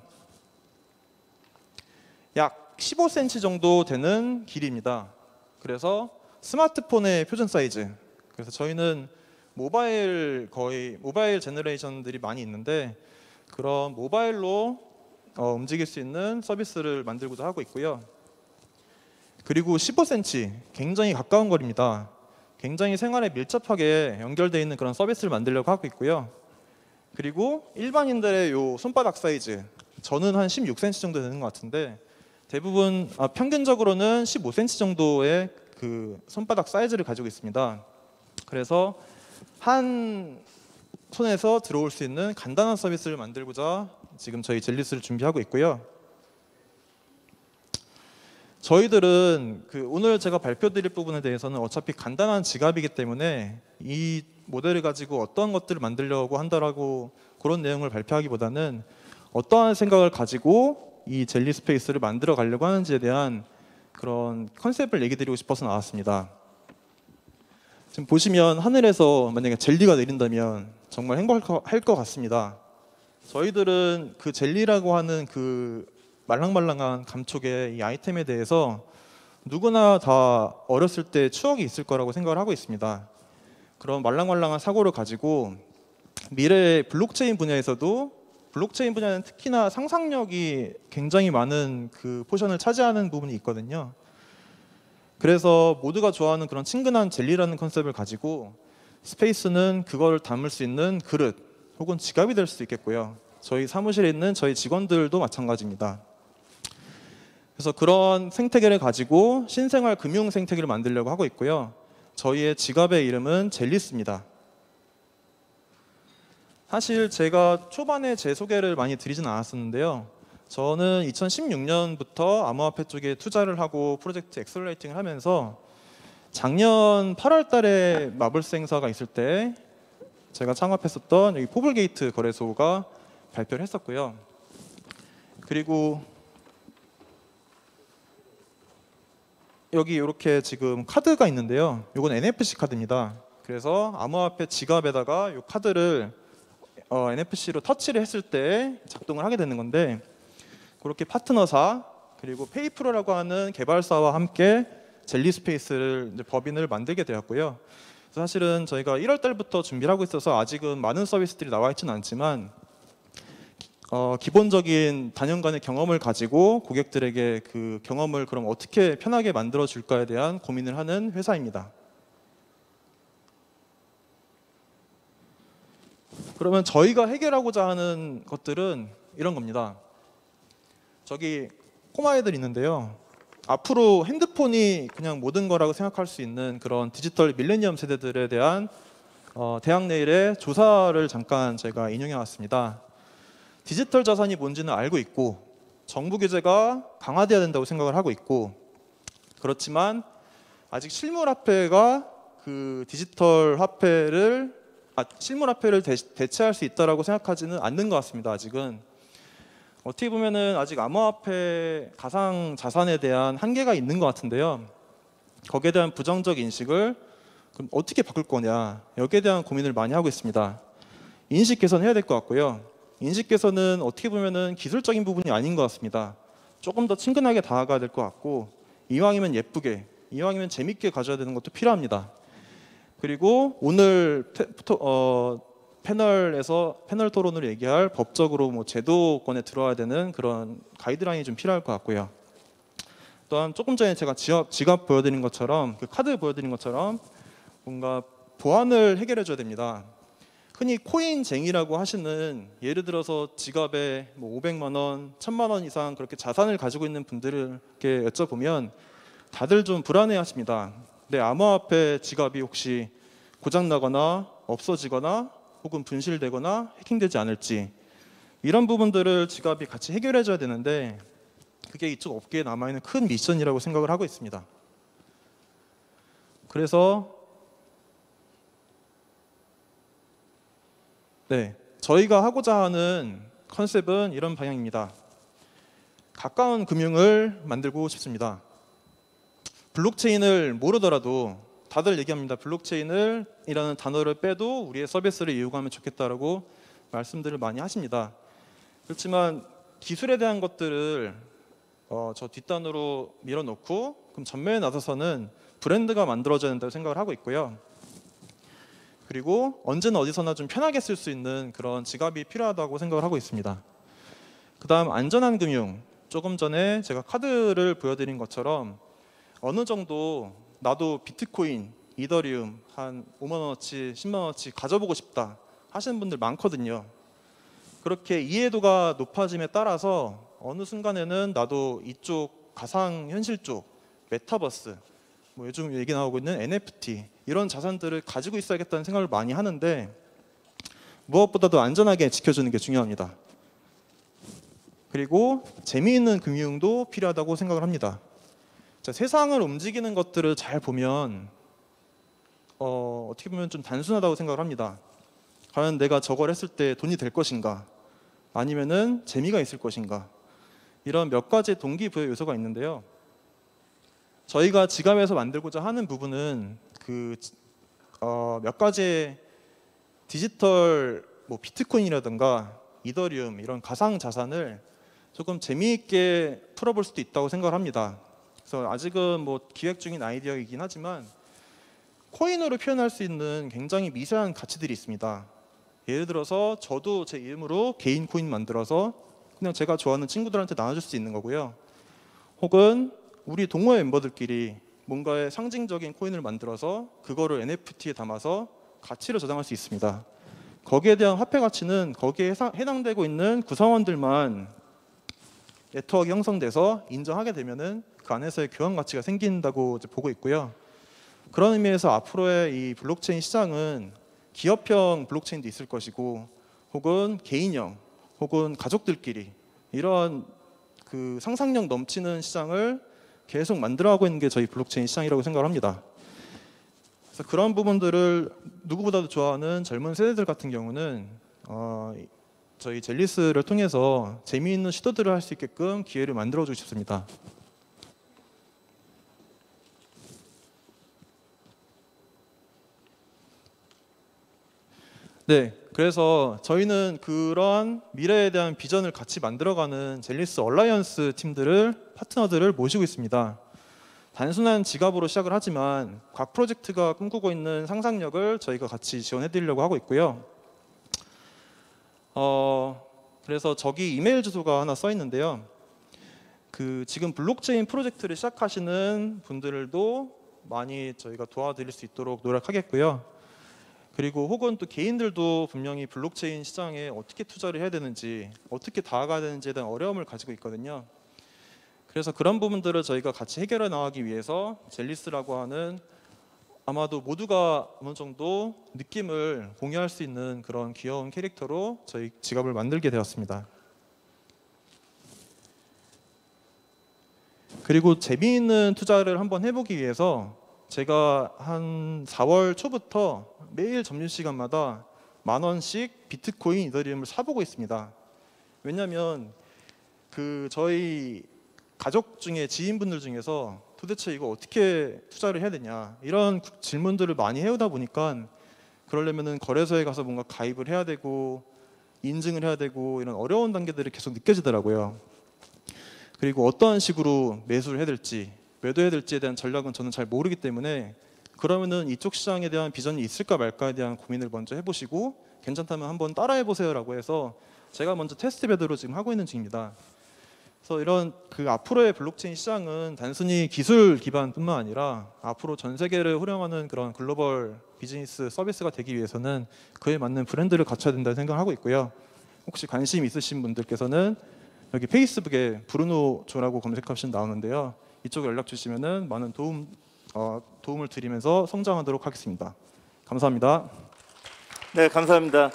약 15cm 정도 되는 길이입니다. 그래서 스마트폰의 표준 사이즈. 그래서 저희는 모바일 제너레이션들이 많이 있는데, 그런 모바일로 움직일 수 있는 서비스를 만들고자 하고 있고요. 그리고 15cm, 굉장히 가까운 거리입니다. 굉장히 생활에 밀접하게 연결되어 있는 그런 서비스를 만들려고 하고 있고요. 그리고 일반인들의 요 손바닥 사이즈, 저는 한 16cm 정도 되는 것 같은데, 대부분 평균적으로는 15cm 정도의 그 손바닥 사이즈를 가지고 있습니다. 그래서 한 손에서 들어올 수 있는 간단한 서비스를 만들고자 지금 저희 젤리스를 준비하고 있고요. 저희들은 오늘 제가 발표드릴 부분에 대해서는 어차피 간단한 지갑이기 때문에 이 모델을 가지고 어떤 것들을 만들려고 한다라고 그런 내용을 발표하기보다는 어떠한 생각을 가지고 이 젤리 스페이스를 만들어 가려고 하는지에 대한 그런 컨셉을 얘기 드리고 싶어서 나왔습니다. 지금 보시면 하늘에서 만약에 젤리가 내린다면 정말 행복할 것 같습니다. 저희들은 그 젤리라고 하는 그 말랑말랑한 감촉의 이 아이템에 대해서 누구나 다 어렸을 때 추억이 있을 거라고 생각을 하고 있습니다. 그런 말랑말랑한 사고를 가지고 미래의 블록체인 분야에서도, 블록체인 분야는 특히나 상상력이 굉장히 많은 그 포션을 차지하는 부분이 있거든요. 그래서 모두가 좋아하는 그런 친근한 젤리라는 컨셉을 가지고 스페이스는 그걸 담을 수 있는 그릇 혹은 지갑이 될 수 있겠고요. 저희 사무실에 있는 저희 직원들도 마찬가지입니다. 그래서 그런 생태계를 가지고 신생활 금융 생태계를 만들려고 하고 있고요. 저희의 지갑의 이름은 젤리스입니다. 사실 제가 초반에 제 소개를 많이 드리진 않았었는데요. 저는 2016년부터 암호화폐 쪽에 투자를 하고 프로젝트 엑셀러레이팅을 하면서 작년 8월 달에 마블스 행사가 있을 때 제가 창업했었던 여기 포블게이트 거래소가 발표를 했었고요. 그리고 여기 이렇게 지금 카드가 있는데요. 이건 NFC 카드입니다. 그래서 암호화폐 지갑에다가 이 카드를 NFC로 터치를 했을 때 작동을 하게 되는 건데, 그렇게 파트너사 그리고 페이프로라고 하는 개발사와 함께 젤리 스페이스를 법인을 만들게 되었고요. 사실은 저희가 1월 달부터 준비를 하고 있어서 아직은 많은 서비스들이 나와 있지는 않지만 기본적인 단연간의 경험을 가지고 고객들에게 그 경험을 그럼 어떻게 편하게 만들어 줄까에 대한 고민을 하는 회사입니다. 그러면 저희가 해결하고자 하는 것들은 이런 겁니다. 저기 꼬마애들 있는데요. 앞으로 핸드폰이 그냥 모든 거라고 생각할 수 있는 그런 디지털 밀레니엄 세대들에 대한 대학내일의 조사를 잠깐 제가 인용해 왔습니다. 디지털 자산이 뭔지는 알고 있고 정부 규제가 강화돼야 된다고 생각을 하고 있고, 그렇지만 아직 실물화폐가 그 디지털 화폐를 실물화폐를 대체할 수 있다라고 생각하지는 않는 것 같습니다. 아직은 어떻게 보면은 아직 암호화폐 가상 자산에 대한 한계가 있는 것 같은데요. 거기에 대한 부정적 인식을 그럼 어떻게 바꿀 거냐, 여기에 대한 고민을 많이 하고 있습니다. 인식 개선해야 될 것 같고요. 인식 개선은 어떻게 보면은 기술적인 부분이 아닌 것 같습니다. 조금 더 친근하게 다가가야 될 것 같고, 이왕이면 예쁘게, 이왕이면 재밌게 가져야 되는 것도 필요합니다. 그리고 오늘 패널 토론으로 얘기할 법적으로 뭐 제도권에 들어와야 되는 그런 가이드라인이 좀 필요할 것 같고요. 또한 조금 전에 제가 지갑 보여드린 것처럼, 그 카드 보여드린 것처럼 뭔가 보안을 해결해 줘야 됩니다. 흔히 코인쟁이라고 하시는, 예를 들어서 지갑에 뭐 500만 원, 1000만 원 이상 그렇게 자산을 가지고 있는 분들에게 여쭤보면 다들 좀 불안해하십니다. 내 암호화폐 지갑이 혹시 고장나거나 없어지거나 혹은 분실되거나 해킹되지 않을지, 이런 부분들을 지갑이 같이 해결해 줘야 되는데 그게 이쪽 업계에 남아있는 큰 미션이라고 생각을 하고 있습니다. 그래서 저희가 하고자 하는 컨셉은 이런 방향입니다. 가까운 금융을 만들고 싶습니다. 블록체인을 모르더라도 다들 얘기합니다. 블록체인이라는 단어를 빼도 우리의 서비스를 이용하면 좋겠다라고 말씀들을 많이 하십니다. 그렇지만 기술에 대한 것들을 저 뒷단으로 밀어놓고 그럼 전면에 나서서는 브랜드가 만들어져야 된다고 생각을 하고 있고요. 그리고 언제나 어디서나 좀 편하게 쓸 수 있는 그런 지갑이 필요하다고 생각을 하고 있습니다. 그 다음 안전한 금융, 조금 전에 제가 카드를 보여드린 것처럼 어느 정도 나도 비트코인, 이더리움 한 5만 원어치, 10만 원어치 가져보고 싶다 하시는 분들 많거든요. 그렇게 이해도가 높아짐에 따라서 어느 순간에는 나도 이쪽 가상현실 쪽, 메타버스, 뭐 요즘 얘기 나오고 있는 NFT, 이런 자산들을 가지고 있어야겠다는 생각을 많이 하는데 무엇보다도 안전하게 지켜주는 게 중요합니다. 그리고 재미있는 금융도 필요하다고 생각을 합니다. 자, 세상을 움직이는 것들을 잘 보면 어떻게 보면 좀 단순하다고 생각을 합니다. 과연 내가 저걸 했을 때 돈이 될 것인가, 아니면은 재미가 있을 것인가, 이런 몇 가지 동기부여 요소가 있는데요. 저희가 지갑에서 만들고자 하는 부분은 그 몇 가지의 디지털 뭐 비트코인이라든가 이더리움 이런 가상 자산을 조금 재미있게 풀어볼 수도 있다고 생각을 합니다. 그래서 아직은 뭐 기획 중인 아이디어이긴 하지만 코인으로 표현할 수 있는 굉장히 미세한 가치들이 있습니다. 예를 들어서 저도 제 이름으로 개인 코인 만들어서 그냥 제가 좋아하는 친구들한테 나눠줄 수 있는 거고요. 혹은 우리 동호회 멤버들끼리 뭔가의 상징적인 코인을 만들어서 그거를 NFT에 담아서 가치를 저장할 수 있습니다. 거기에 대한 화폐 가치는 거기에 해당되고 있는 구성원들만 네트워크 형성돼서 인정하게 되면은 그 안에서의 교환 가치가 생긴다고 이제 보고 있고요. 그런 의미에서 앞으로의 이 블록체인 시장은 기업형 블록체인도 있을 것이고, 혹은 개인형, 혹은 가족들끼리 이런 그 상상력 넘치는 시장을 계속 만들어가고 있는 게 저희 블록체인 시장이라고 생각을 합니다. 그래서 그런 부분들을 누구보다도 좋아하는 젊은 세대들 같은 경우는 저희 젤리스를 통해서 재미있는 시도들을 할 수 있게끔 기회를 만들어주고 싶습니다. 네, 그래서 저희는 그런 미래에 대한 비전을 같이 만들어가는 젤리스 얼라이언스 팀들을, 파트너들을 모시고 있습니다. 단순한 지갑으로 시작을 하지만 각 프로젝트가 꿈꾸고 있는 상상력을 저희가 같이 지원해드리려고 하고 있고요. 그래서 저기 이메일 주소가 하나 써 있는데요. 그 지금 블록체인 프로젝트를 시작하시는 분들도 많이 저희가 도와드릴 수 있도록 노력하겠고요. 그리고 혹은 또 개인들도 분명히 블록체인 시장에 어떻게 투자를 해야 되는지, 어떻게 다가가야 되는지에 대한 어려움을 가지고 있거든요. 그래서 그런 부분들을 저희가 같이 해결해 나가기 위해서 젤리스라고 하는 아마도 모두가 어느 정도 느낌을 공유할 수 있는 그런 귀여운 캐릭터로 저희 지갑을 만들게 되었습니다. 그리고 재미있는 투자를 한번 해보기 위해서 제가 한 4월 초부터 매일 점심시간마다 10,000원씩 비트코인, 이더리움을 사보고 있습니다. 왜냐하면 저희 가족 중에 지인분들 중에서 도대체 이거 어떻게 투자를 해야 되냐 이런 질문들을 많이 해오다 보니까 그러려면은 거래소에 가서 뭔가 가입을 해야 되고 인증을 해야 되고 이런 어려운 단계들이 계속 느껴지더라고요. 그리고 어떠한 식으로 매수를 해야 될지 매도해야 될지에 대한 전략은 저는 잘 모르기 때문에 그러면은 이쪽 시장에 대한 비전이 있을까 말까에 대한 고민을 먼저 해보시고 괜찮다면 한번 따라해보세요라고 해서 제가 먼저 테스트 베드로 지금 하고 있는 중입니다. 그래서 이런 앞으로의 블록체인 시장은 단순히 기술 기반뿐만 아니라 앞으로 전 세계를 호령하는 그런 글로벌 비즈니스 서비스가 되기 위해서는 그에 맞는 브랜드를 갖춰야 된다는 생각을 하고 있고요. 혹시 관심 있으신 분들께서는 여기 페이스북에 브루노 조라고 검색하시면 나오는데요. 이쪽에 연락 주시면은 많은 도움을 드리면서 성장하도록 하겠습니다. 감사합니다. 네, 감사합니다.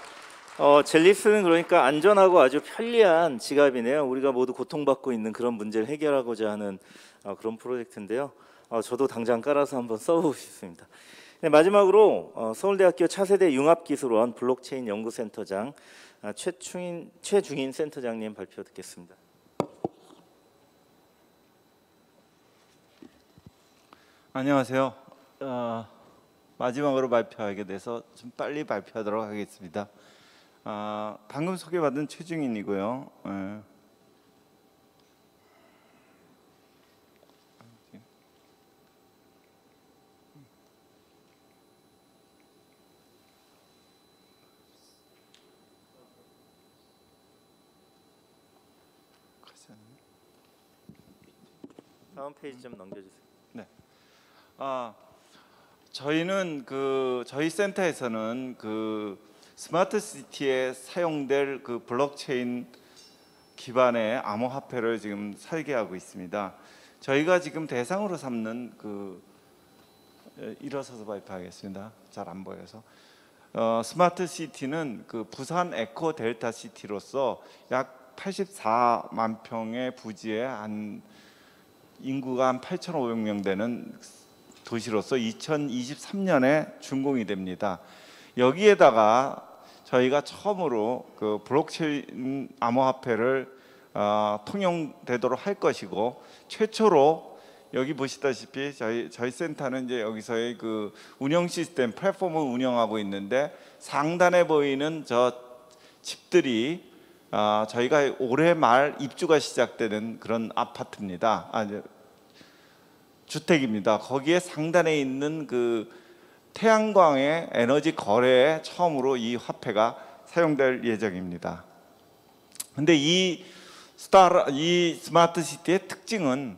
젤리스는 그러니까 안전하고 아주 편리한 지갑이네요. 우리가 모두 고통받고 있는 그런 문제를 해결하고자 하는 그런 프로젝트인데요. 저도 당장 깔아서 한번 써보고 싶습니다. 네, 마지막으로 서울대학교 차세대 융합기술원 블록체인 연구센터장 최중인 센터장님 발표 듣겠습니다. 안녕하세요. 마지막으로 발표하게 돼서 좀 빨리 발표하도록 하겠습니다. 방금 소개받은 최중인이고요. 다음 페이지 좀 넘겨주세요. 네. 저희는 저희 센터에서는 스마트 시티에 사용될 블록체인 기반의 암호화폐를 지금 설계하고 있습니다. 저희가 지금 대상으로 삼는 일어서서 발표하겠습니다. 잘 안 보여서. 스마트 시티는 부산 에코 델타 시티로서 약 84만 평의 부지에 인구가 한 8,500명 되는 도시로서 2023년에 준공이 됩니다. 여기에다가 저희가 처음으로 블록체인 암호화폐를 통용되도록 할 것이고 최초로 여기 보시다시피 저희 센터는 이제 여기서의 운영 시스템 플랫폼을 운영하고 있는데 상단에 보이는 저 집들이 저희가 올해 말 입주가 시작되는 그런 아파트입니다. 주택입니다. 거기에 상단에 있는 태양광의 에너지 거래에 처음으로 이 화폐가 사용될 예정입니다. 근데 이 스마트 시티의 특징은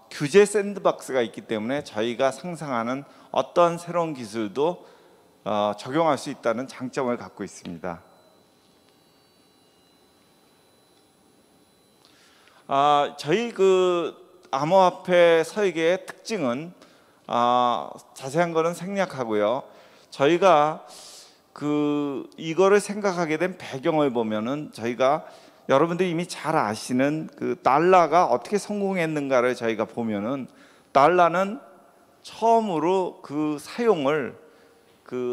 규제 샌드박스가 있기 때문에 저희가 상상하는 어떤 새로운 기술도 적용할 수 있다는 장점을 갖고 있습니다. 저희 암호화폐 설계의 특징은 자세한 거는 생략하고요. 저희가 이거를 생각하게 된 배경을 보면은 저희가 여러분들이 이미 잘 아시는 달러가 어떻게 성공했는가를 저희가 보면은 달러는 처음으로 사용을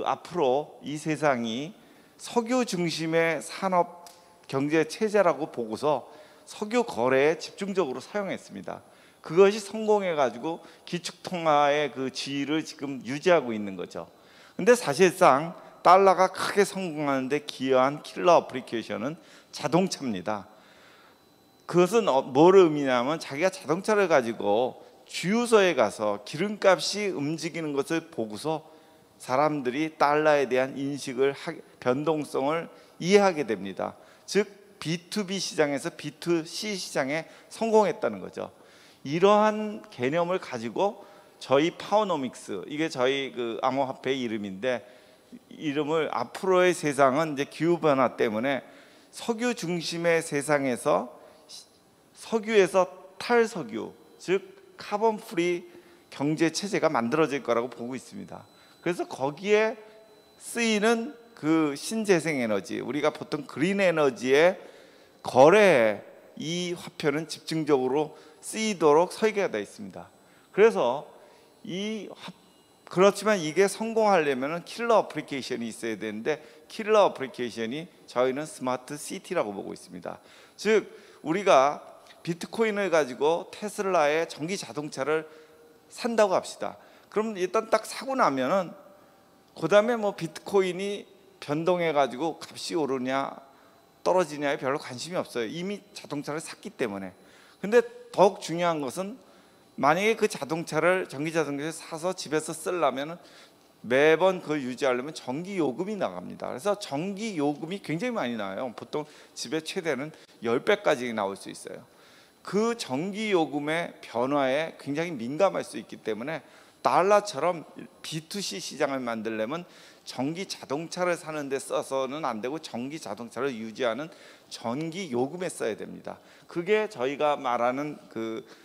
앞으로 이 세상이 석유 중심의 산업 경제 체제라고 보고서 석유 거래에 집중적으로 사용했습니다. 그것이 성공해 가지고 기축통화의 지위를 지금 유지하고 있는 거죠. 근데 사실상 달러가 크게 성공하는데 기여한 킬러 어플리케이션은 자동차입니다. 그것은 뭘 의미냐면 자기가 자동차를 가지고 주유소에 가서 기름값이 움직이는 것을 보고서 사람들이 달러에 대한 변동성을 이해하게 됩니다. 즉 B2B 시장에서 B2C 시장에 성공했다는 거죠. 이러한 개념을 가지고 저희 파워노믹스, 이게 저희 암호화폐의 이름인데, 이름을 앞으로의 세상은 이제 기후변화 때문에 석유 중심의 세상에서 석유에서 탈석유, 즉 카본 프리 경제 체제가 만들어질 거라고 보고 있습니다. 그래서 거기에 쓰이는 그 신재생 에너지, 우리가 보통 그린 에너지의 거래에 이 화폐는 집중적으로 쓰이도록 설계가 되어 있습니다. 그래서 그렇지만 이게 성공하려면 킬러 어플리케이션이 있어야 되는데, 킬러 어플리케이션이 저희는 스마트 시티라고 보고 있습니다. 즉 우리가 비트코인을 가지고 테슬라의 전기 자동차를 산다고 합시다. 그럼 일단 딱 사고 나면은 그 다음에 뭐 비트코인이 변동해 가지고 값이 오르냐 떨어지냐에 별로 관심이 없어요. 이미 자동차를 샀기 때문에. 근데 더욱 중요한 것은 만약에 그 자동차를 전기 자동차를 사서 집에서 쓰려면 매번 그걸 유지하려면 전기 요금이 나갑니다. 그래서 전기 요금이 굉장히 많이 나와요. 보통 집에 최대는 10배까지 나올 수 있어요. 그 전기 요금의 변화에 굉장히 민감할 수 있기 때문에 달러처럼 B2C 시장을 만들려면 전기 자동차를 사는 데 써서는 안 되고 전기 자동차를 유지하는 전기 요금에 써야 됩니다. 그게 저희가 말하는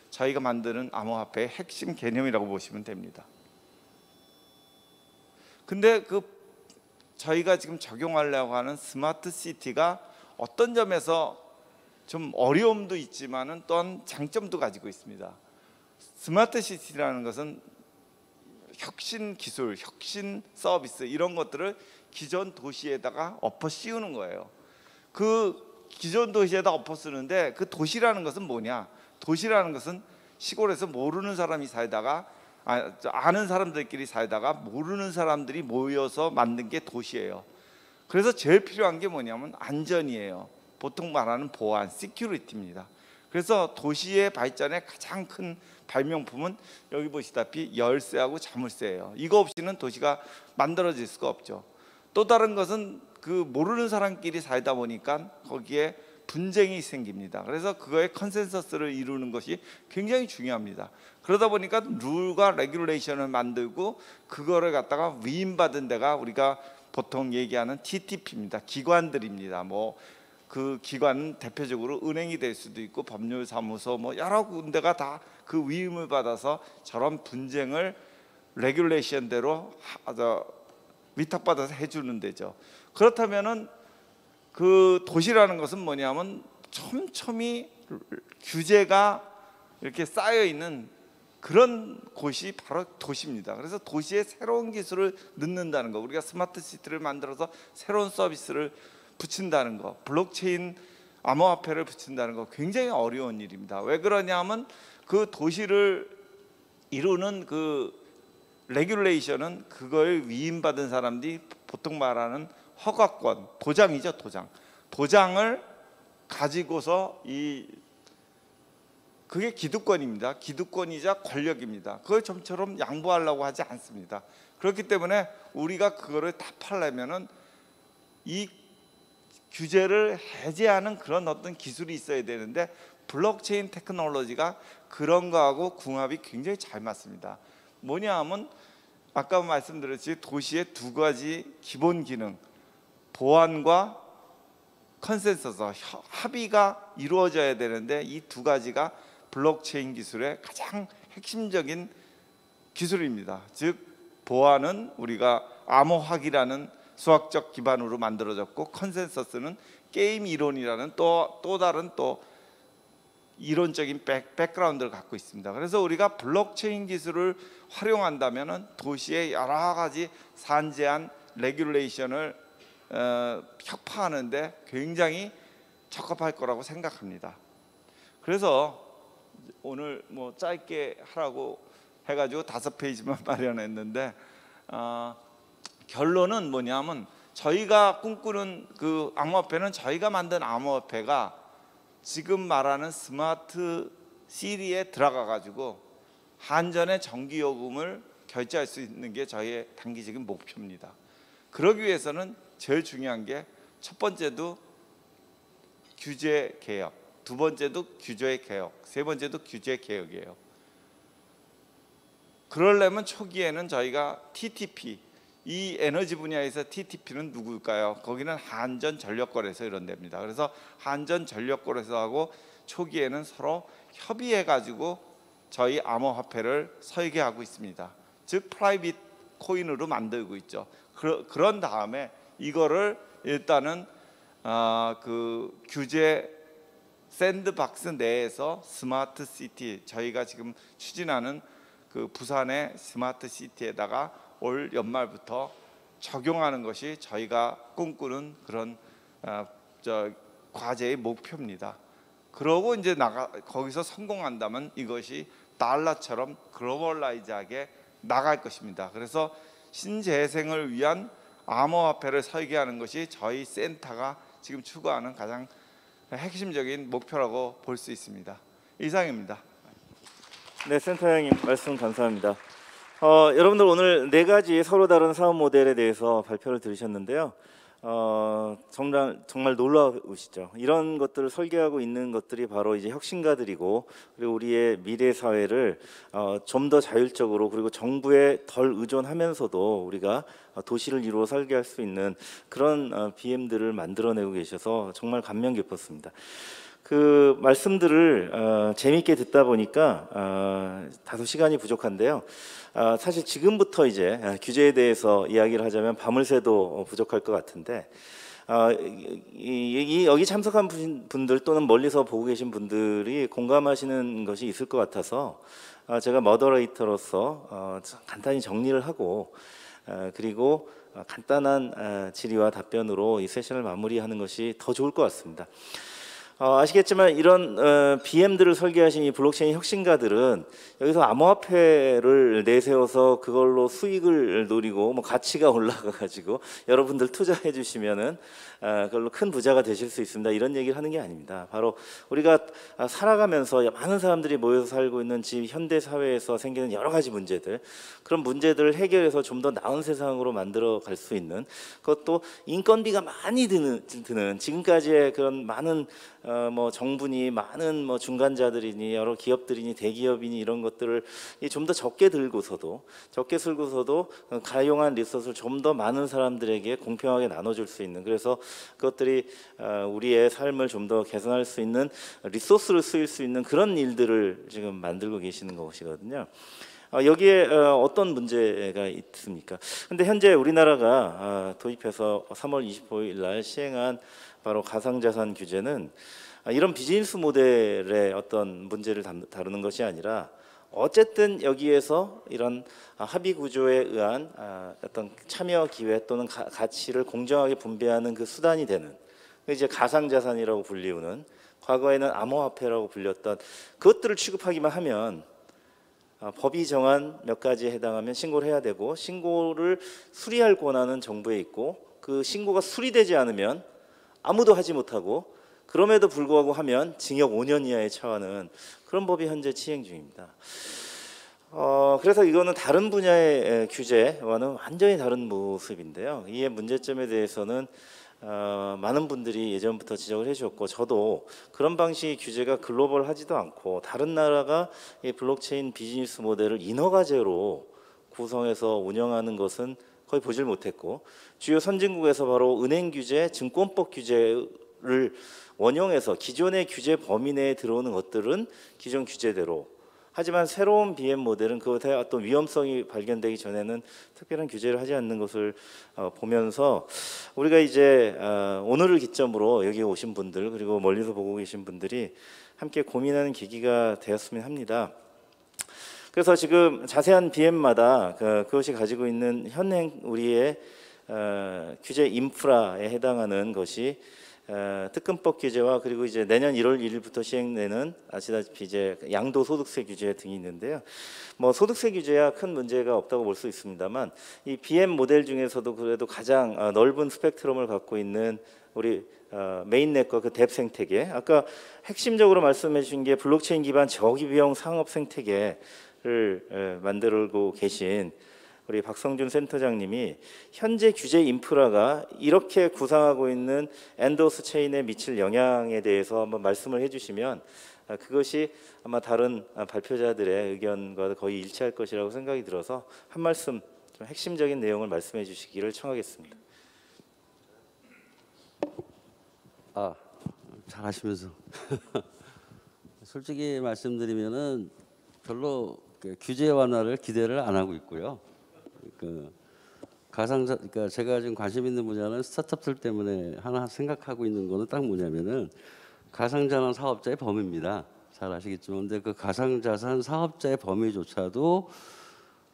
저희가 만드는 암호화폐의 핵심 개념이라고 보시면 됩니다. 근데 저희가 지금 적용하려고 하는 스마트 시티가 어떤 점에서 좀 어려움도 있지만은 또한 장점도 가지고 있습니다. 스마트 시티라는 것은 혁신 기술, 혁신 서비스 이런 것들을 기존 도시에다가 엎어 씌우는 거예요. 그 기존 도시에다 엎어 쓰는데 그 도시라는 것은 뭐냐? 도시라는 것은 시골에서 모르는 사람이 살다가 아는 사람들끼리 살다가 모르는 사람들이 모여서 만든 게 도시예요. 그래서 제일 필요한 게 뭐냐면 안전이에요. 보통 말하는 보안, 시큐리티입니다. 그래서 도시의 발전의 가장 큰 발명품은 여기 보시다시피 열쇠하고 자물쇠예요. 이거 없이는 도시가 만들어질 수가 없죠. 또 다른 것은 모르는 사람끼리 살다 보니까 거기에 분쟁이 생깁니다. 그래서 그거의 컨센서스를 이루는 것이 굉장히 중요합니다. 그러다 보니까 룰과 레귤레이션을 만들고 그거를 갖다가 위임받은 데가 우리가 보통 얘기하는 TTP입니다. 기관들입니다. 그 기관은 대표적으로 은행이 될 수도 있고 법률사무소 여러 군데가 다 그 위임을 받아서 저런 분쟁을 레귤레이션대로 위탁받아서 해주는 데죠. 그렇다면은 그 도시라는 것은 뭐냐면 촘촘히 규제가 이렇게 쌓여 있는 그런 곳이 바로 도시입니다. 그래서 도시에 새로운 기술을 넣는다는 거, 우리가 스마트 시티를 만들어서 새로운 서비스를 붙인다는 거, 블록체인 암호화폐를 붙인다는 거 굉장히 어려운 일입니다. 왜 그러냐면 그 도시를 이루는 그 레귤레이션은 그걸 위임받은 사람들이 보통 말하는 허가권, 도장이죠, 도장을 가지고서 그게 기득권입니다. 기득권이자 권력입니다. 그걸 좀처럼 양보하려고 하지 않습니다. 그렇기 때문에 우리가 그거를 답하려면은 이 규제를 해제하는 그런 어떤 기술이 있어야 되는데 블록체인 테크놀로지가 그런 거하고 궁합이 굉장히 잘 맞습니다. 뭐냐 하면 아까 말씀드렸듯이 도시의 두 가지 기본 기능, 보안과 컨센서스, 합의가 이루어져야 되는데 이 두 가지가 블록체인 기술의 가장 핵심적인 기술입니다. 즉 보안은 우리가 암호학이라는 수학적 기반으로 만들어졌고, 컨센서스는 게임 이론이라는 또 다른 이론적인 백그라운드를 갖고 있습니다. 그래서 우리가 블록체인 기술을 활용한다면 도시의 여러 가지 산재한 레귤레이션을 혁파하는데 굉장히 적합할 거라고 생각합니다. 그래서 오늘 짧게 하라고 해가지고 5페이지만 마련했는데 결론은 뭐냐면 저희가 꿈꾸는 그 암호화폐는 저희가 만든 암호화폐가 지금 말하는 스마트 시티에 들어가 가지고 한전의 전기요금을 결제할 수 있는 게 저희의 단기적인 목표입니다. 그러기 위해서는 제일 중요한 게 첫 번째도 규제 개혁, 두 번째도 규제 개혁, 세 번째도 규제 개혁이에요. 그러려면 초기에는 저희가 TTP, 이 에너지 분야에서 TTP는 누구일까요? 거기는 한전전력거래소 이런 데입니다. 그래서 한전전력거래소하고 초기에는 서로 협의해 가지고 저희 암호화폐를 설계하고 있습니다. 즉 프라이빗 코인으로 만들고 있죠. 그런 다음에 이거를 일단은 그 규제 샌드박스 내에서 스마트 시티, 저희가 지금 추진하는 그 부산의 스마트 시티에다가 올 연말부터 적용하는 것이 저희가 꿈꾸는 그런 과제의 목표입니다. 그러고 이제 거기서 성공한다면 이것이 달러처럼 글로벌라이즈하게 나갈 것입니다. 그래서 신재생을 위한 암호화폐를 설계하는 것이 저희 센터가 지금 추구하는 가장 핵심적인 목표라고 볼 수 있습니다. 이상입니다. 네, 센터장님 말씀 감사합니다. 여러분들 오늘 4가지 서로 다른 사업 모델에 대해서 발표를 들으셨는데요. 정말 놀라우시죠. 이런 것들을 설계하고 있는 것들이 바로 이제 혁신가들이고, 그리고 우리의 미래 사회를 좀 더 자율적으로, 그리고 정부에 덜 의존하면서도 우리가 도시를 이루어 살게 할 수 있는 그런 BM들을 만들어내고 계셔서 정말 감명 깊었습니다. 그 말씀들을 재미있게 듣다 보니까 다소 시간이 부족한데요. 사실 지금부터 이제 규제에 대해서 이야기를 하자면 밤을 새도 부족할 것 같은데, 여기 참석한 분들 또는 멀리서 보고 계신 분들이 공감하시는 것이 있을 것 같아서 제가 머더레이터로서 간단히 정리를 하고, 그리고 간단한 질의와 답변으로 이 세션을 마무리하는 것이 더 좋을 것 같습니다. 아시겠지만 이런 BM들을 설계하신 이 블록체인 혁신가들은 여기서 암호화폐를 내세워서 그걸로 수익을 노리고 뭐 가치가 올라가 가지고 여러분들 투자해 주시면은 그걸로 큰 부자가 되실 수 있습니다, 이런 얘기를 하는 게 아닙니다. 바로 우리가 살아가면서 많은 사람들이 모여서 살고 있는 지금 현대 사회에서 생기는 여러 가지 문제들, 그런 문제들을 해결해서 좀 더 나은 세상으로 만들어 갈 수 있는, 그것도 인건비가 많이 드는 지금까지의 그런 많은 뭐 정부니 많은 뭐 중간자들이니 여러 기업들이니 대기업이니 이런 것들을 좀 더 적게 들고서도 가용한 리소스를 좀 더 많은 사람들에게 공평하게 나눠줄 수 있는, 그래서 그것들이 우리의 삶을 좀 더 개선할 수 있는 리소스를 쓰일 수 있는 그런 일들을 지금 만들고 계시는 것이거든요. 여기에 어떤 문제가 있습니까? 근데 현재 우리나라가 도입해서 3월 25일 날 시행한 바로 가상자산 규제는 이런 비즈니스 모델의 어떤 문제를 다루는 것이 아니라, 어쨌든 여기에서 이런 합의 구조에 의한 어떤 참여 기회 또는 가치를 공정하게 분배하는 그 수단이 되는, 이제 가상자산이라고 불리우는, 과거에는 암호화폐라고 불렸던 그것들을 취급하기만 하면 법이 정한 몇 가지에 해당하면 신고를 해야 되고, 신고를 수리할 권한은 정부에 있고, 그 신고가 수리되지 않으면 아무도 하지 못하고, 그럼에도 불구하고 하면 징역 5년 이하에 처하는 그런 법이 현재 시행 중입니다. 그래서 이거는 다른 분야의 규제와는 완전히 다른 모습인데요. 이의 문제점에 대해서는 많은 분들이 예전부터 지적을 해주셨고, 저도 그런 방식의 규제가 글로벌하지도 않고 다른 나라가 이 블록체인 비즈니스 모델을 인허가제로 구성해서 운영하는 것은 거의 보질 못했고, 주요 선진국에서 바로 은행 규제, 증권법 규제를 원용해서 기존의 규제 범위 내에 들어오는 것들은 기존 규제대로, 하지만 새로운 BM 모델은 그것의 어떤 위험성이 발견되기 전에는 특별한 규제를 하지 않는 것을 보면서, 우리가 이제 오늘을 기점으로 여기 오신 분들, 그리고 멀리서 보고 계신 분들이 함께 고민하는 계기가 되었으면 합니다. 그래서 지금 자세한 BM마다 그것이 가지고 있는 현행 우리의 규제 인프라에 해당하는 것이 특근법 규제와, 그리고 이제 내년 1월 1일부터 시행되는 아시다시피 이제 양도소득세 규제 등이 있는데요. 뭐 소득세 규제야 큰 문제가 없다고 볼 수 있습니다만, 이 BM 모델 중에서도 그래도 가장 넓은 스펙트럼을 갖고 있는 우리 메인 네트워크 뎁 생태계, 아까 핵심적으로 말씀해 주신 게 블록체인 기반 저기비용 상업 생태계를 만들고 계신 우리 박성준 센터장님이 현재 규제 인프라가 이렇게 구상하고 있는 엔도스 체인에 미칠 영향에 대해서 한번 말씀을 해주시면, 그것이 아마 다른 발표자들의 의견과 거의 일치할 것이라고 생각이 들어서 한 말씀, 좀 핵심적인 내용을 말씀해 주시기를 청하겠습니다. 잘하시면서 솔직히 말씀드리면은 별로 규제 완화를 기대를 안 하고 있고요. 그러니까 제가 지금 관심 있는 분야는 스타트업들 때문에 하나 생각하고 있는 거는 딱 뭐냐면은 가상자산 사업자의 범위입니다. 잘 아시겠지만, 근데 그 가상자산 사업자의 범위조차도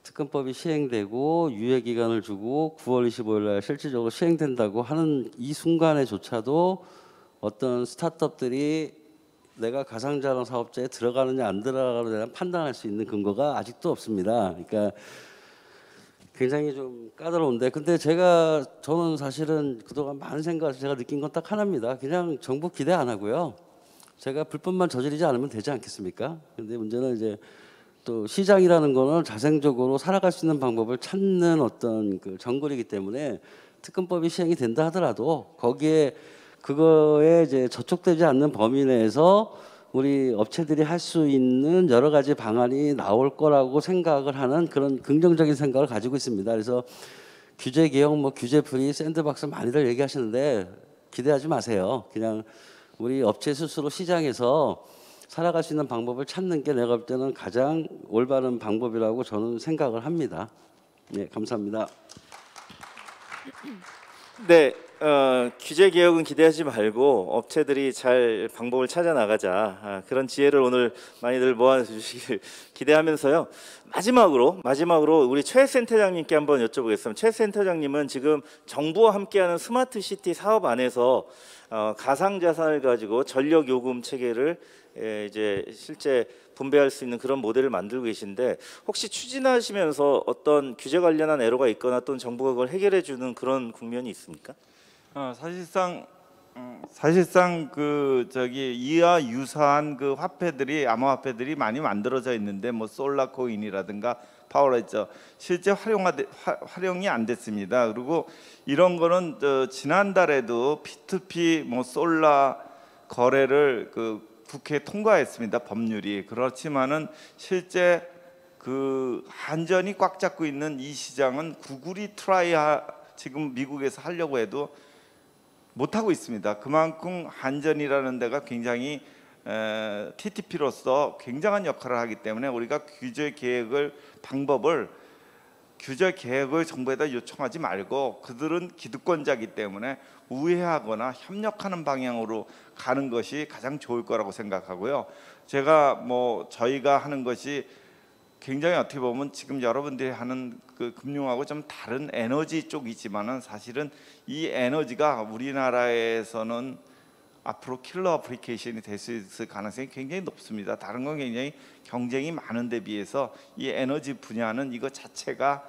특검법이 시행되고 유예 기간을 주고 9월 25일 날 실질적으로 시행된다고 하는 이 순간에조차도 어떤 스타트업들이 내가 가상자산 사업자에 들어가느냐 안 들어가느냐에 대한 판단할 수 있는 근거가 아직도 없습니다. 그러니까 굉장히 좀 까다로운데, 근데 저는 사실은 그동안 많은 생각을 제가 느낀 건 딱 하나입니다. 그냥 정부 기대 안 하고요. 제가 불법만 저지르지 않으면 되지 않겠습니까? 근데 문제는 이제 또 시장이라는 거는 자생적으로 살아갈 수 있는 방법을 찾는 어떤 그 정글이기 때문에 특검법이 시행이 된다 하더라도 그거에 이제 저촉되지 않는 범위 내에서 우리 업체들이 할 수 있는 여러 가지 방안이 나올 거라고 생각을 하는 그런 긍정적인 생각을 가지고 있습니다. 그래서 규제 개혁, 규제 프리, 샌드박스 많이들 얘기하시는데 기대하지 마세요. 그냥 우리 업체 스스로 시장에서 살아갈 수 있는 방법을 찾는 게 내가 볼 때는 가장 올바른 방법이라고 저는 생각을 합니다. 네, 감사합니다. 네, 규제 개혁은 기대하지 말고 업체들이 잘 방법을 찾아 나가자, 그런 지혜를 오늘 많이들 모아주시길 기대하면서요. 마지막으로 우리 최 센터장님께 한번 여쭤보겠습니다. 최 센터장님은 지금 정부와 함께하는 스마트 시티 사업 안에서 가상자산을 가지고 전력 요금 체계를 이제 실제 분배할 수 있는 그런 모델을 만들고 계신데, 혹시 추진하시면서 어떤 규제 관련한 애로가 있거나 또는 정부가 그걸 해결해 주는 그런 국면이 있습니까? 사실상 이와 유사한 그 화폐들이, 암호화폐들이 많이 만들어져 있는데 솔라 코인이라든가 파워레저 실제 활용이 안 됐습니다. 그리고 이런 거는 지난달에도 P2P 솔라 거래를 국회에 통과했습니다. 법률이. 그렇지만은 실제 한전이 꽉 잡고 있는 이 시장은 구글이 지금 미국에서 하려고 해도 못 하고 있습니다. 그만큼 한전이라는 데가 굉장히 TTP로서 굉장한 역할을 하기 때문에 우리가 규제 계획을 정부에다 요청하지 말고, 그들은 기득권자이기 때문에 우회하거나 협력하는 방향으로 가는 것이 가장 좋을 거라고 생각하고요. 저희가 하는 것이 굉장히 어떻게 보면 지금 여러분들이 하는 그 금융하고 좀 다른 에너지 쪽이지만은 사실은 이 에너지가 우리나라에서는 앞으로 킬러 어플리케이션이 될 수 있을 가능성이 굉장히 높습니다. 다른 건 굉장히 경쟁이 많은 데 비해서 이 에너지 분야는 이거 자체가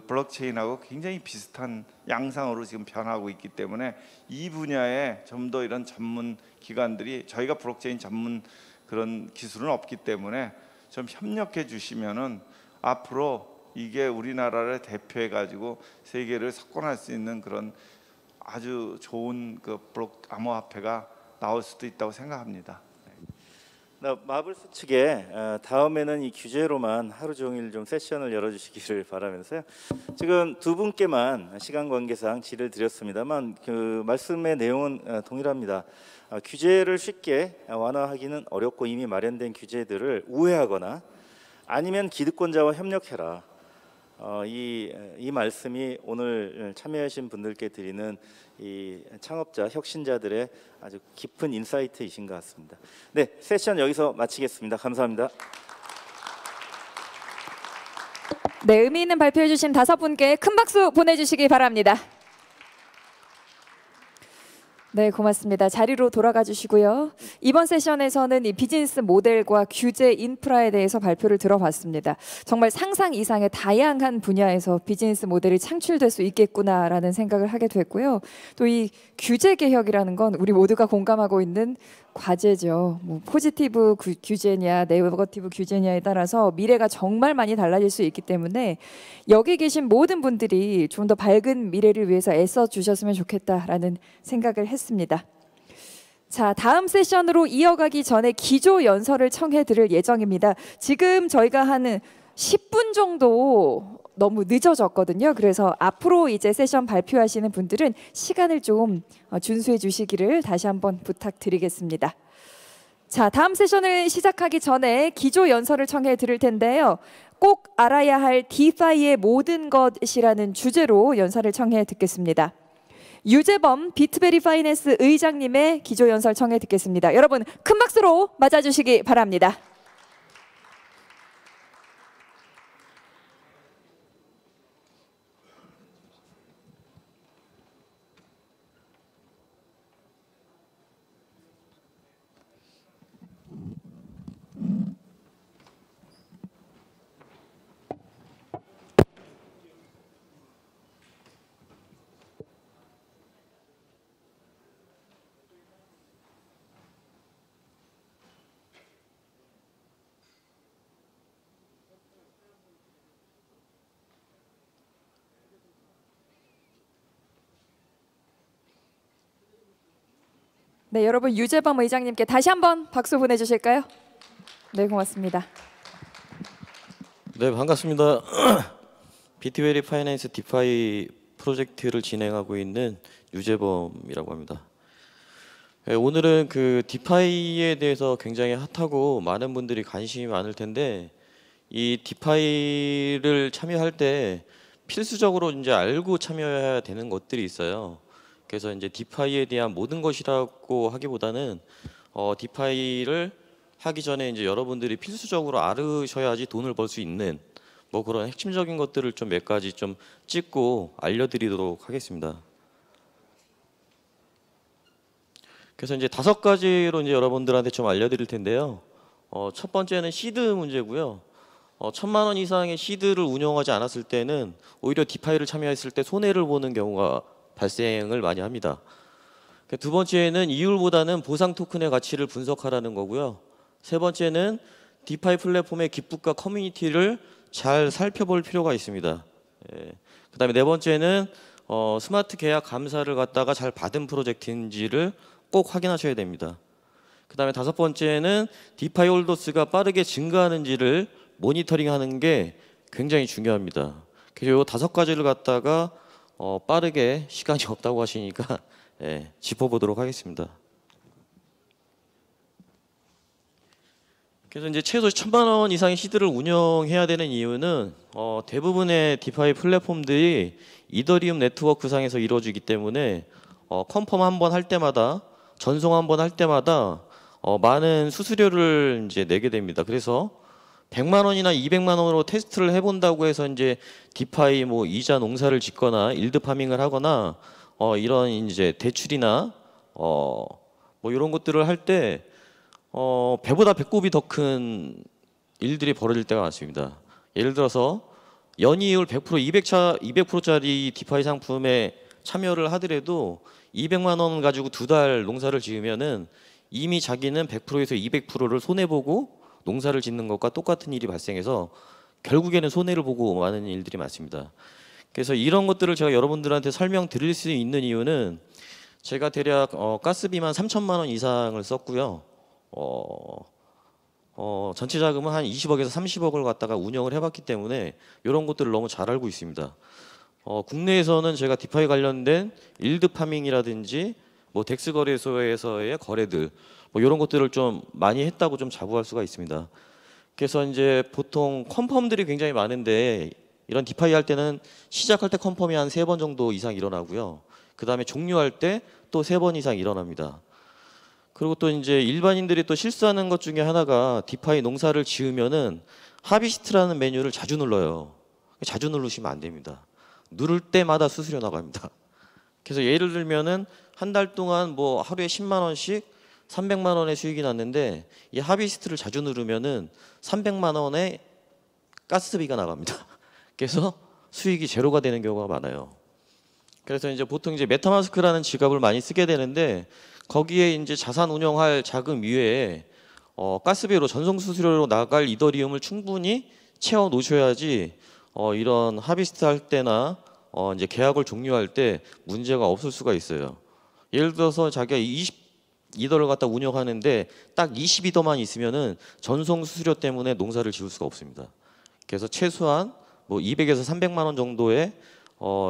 블록체인하고 굉장히 비슷한 양상으로 지금 변하고 있기 때문에 이 분야에 좀 더 이런 전문 기관들이, 저희가 블록체인 전문 그런 기술은 없기 때문에 좀 협력해 주시면은 앞으로 이게 우리나라를 대표해 가지고 세계를 석권할 수 있는 그런 아주 좋은 암호화폐가 나올 수도 있다고 생각합니다. 마블스 측에 다음에는 이 규제로만 하루 종일 좀 세션을 열어주시기를 바라면서요. 지금 두 분께만 시간 관계상 질의를 드렸습니다만 말씀의 내용은 동일합니다. 규제를 쉽게 완화하기는 어렵고 이미 마련된 규제들을 우회하거나 아니면 기득권자와 협력해라. 이 말씀이 오늘 참여하신 분들께 드리는 이 창업자, 혁신자들의 아주 깊은 인사이트이신 것 같습니다. 네, 세션 여기서 마치겠습니다. 감사합니다. 네, 의미 있는 발표해 주신 5분께 큰 박수 보내주시기 바랍니다. 네, 고맙습니다. 자리로 돌아가 주시고요. 이번 세션에서는 이 비즈니스 모델과 규제 인프라에 대해서 발표를 들어봤습니다. 정말 상상 이상의 다양한 분야에서 비즈니스 모델이 창출될 수 있겠구나라는 생각을 하게 됐고요. 또 이 규제 개혁이라는 건 우리 모두가 공감하고 있는 과제죠. 포지티브 규제냐 네거티브 규제냐에 따라서 미래가 정말 많이 달라질 수 있기 때문에 여기 계신 모든 분들이 좀 더 밝은 미래를 위해서 애써 주셨으면 좋겠다라는 생각을 했습니다. 자, 다음 세션으로 이어가기 전에 기조 연설을 청해 드릴 예정입니다. 지금 저희가 하는 10분 정도 너무 늦어졌거든요. 그래서 앞으로 이제 세션 발표하시는 분들은 시간을 좀 준수해 주시기를 다시 한번 부탁드리겠습니다. 자, 다음 세션을 시작하기 전에 기조 연설을 청해 드릴 텐데요. 꼭 알아야 할 디파이의 모든 것이라는 주제로 연설을 청해 듣겠습니다. 유재범 비트베리 파이낸스 의장님의 기조 연설 청해 듣겠습니다. 여러분 큰 박수로 맞아주시기 바랍니다. 네, 여러분 유재범 의장님께 다시 한번 박수 보내주실까요? 네, 고맙습니다. 네, 반갑습니다. 비트베리 파이낸스 디파이 프로젝트를 진행하고 있는 유재범이라고 합니다. 네, 오늘은 그 디파이에 대해서 굉장히 핫하고 많은 분들이 관심이 많을 텐데 이 디파이를 참여할 때 필수적으로 이제 알고 참여해야 되는 것들이 있어요. 그래서 이제 디파이에 대한 모든 것이라고 하기보다는 디파이를 하기 전에 이제 여러분들이 필수적으로 알으셔야지 돈을 벌 수 있는 뭐 그런 핵심적인 것들을 좀 몇 가지 좀 찍고 알려드리도록 하겠습니다. 그래서 이제 5가지로 이제 여러분들한테 좀 알려드릴 텐데요. 첫 번째는 시드 문제고요. 1,000만 원 이상의 시드를 운영하지 않았을 때는 오히려 디파이를 참여했을 때 손해를 보는 경우가 발생을 많이 합니다. 두 번째는 이율보다는 보상 토큰의 가치를 분석하라는 거고요. 세 번째는 디파이 플랫폼의 기법과 커뮤니티를 잘 살펴볼 필요가 있습니다. 그다음에 네 번째는 스마트 계약 감사를 갖다가 잘 받은 프로젝트인지를 꼭 확인하셔야 됩니다. 그다음에 5번째는 디파이 홀더스가 빠르게 증가하는지를 모니터링하는 게 굉장히 중요합니다. 그래서 이 5가지를 갖다가 빠르게 시간이 없다고 하시니까 짚어보도록 하겠습니다. 그래서 이제 최소 1,000만 원 이상의 시드를 운영해야 되는 이유는 대부분의 디파이 플랫폼들이 이더리움 네트워크상에서 이루어지기 때문에 컨펌 한번 할 때마다 전송 한번 할 때마다 많은 수수료를 이제 내게 됩니다. 그래서 100만 원이나 200만 원으로 테스트를 해본다고 해서 이제 디파이 뭐 이자 농사를 짓거나 일드 파밍을 하거나 이런 이제 대출이나 뭐 이런 것들을 할 때 배보다 배꼽이 더 큰 일들이 벌어질 때가 많습니다. 예를 들어서 연이율 100%, 200%짜리 디파이 상품에 참여를 하더라도 200만 원 가지고 2달 농사를 지으면은 이미 자기는 100%에서 200%를 손해 보고 농사를 짓는 것과 똑같은 일이 발생해서 결국에는 손해를 보고 많은 일들이 많습니다. 그래서 이런 것들을 제가 여러분들한테 설명드릴 수 있는 이유는 제가 대략 가스비만 3,000만 원 이상을 썼고요. 전체 자금은 한 20억에서 30억을 갖다가 운영을 해봤기 때문에 이런 것들을 너무 잘 알고 있습니다. 국내에서는 제가 디파이 관련된 일드 파밍이라든지 뭐 덱스 거래소에서의 거래들 뭐 이런 것들을 좀 많이 했다고 좀 자부할 수가 있습니다. 그래서 이제 보통 컨펌들이 굉장히 많은데 이런 디파이 할 때는 시작할 때 컨펌이 한 3번 정도 이상 일어나고요. 그 다음에 종료할 때 또 3번 이상 일어납니다. 그리고 또 이제 일반인들이 또 실수하는 것 중에 하나가 디파이 농사를 지으면은 하비스트라는 메뉴를 자주 눌러요. 자주 누르시면 안 됩니다. 누를 때마다 수수료 나갑니다. 그래서 예를 들면은 한 달 동안 뭐 하루에 10만 원씩 300만 원의 수익이 났는데 이 하비스트를 자주 누르면은 300만 원의 가스비가 나갑니다. 그래서 수익이 제로가 되는 경우가 많아요. 그래서 이제 보통 이제 메타마스크라는 지갑을 많이 쓰게 되는데 거기에 이제 자산 운영할 자금 이외에 가스비로 전송 수수료로 나갈 이더리움을 충분히 채워 놓으셔야지 이런 하비스트 할 때나 이제 계약을 종료할 때 문제가 없을 수가 있어요. 예를 들어서 자기가 22더를 갖다 운영하는데 딱 22더만 있으면은 전송 수수료 때문에 농사를 지을 수가 없습니다. 그래서 최소한 뭐 200에서 300만 원 정도의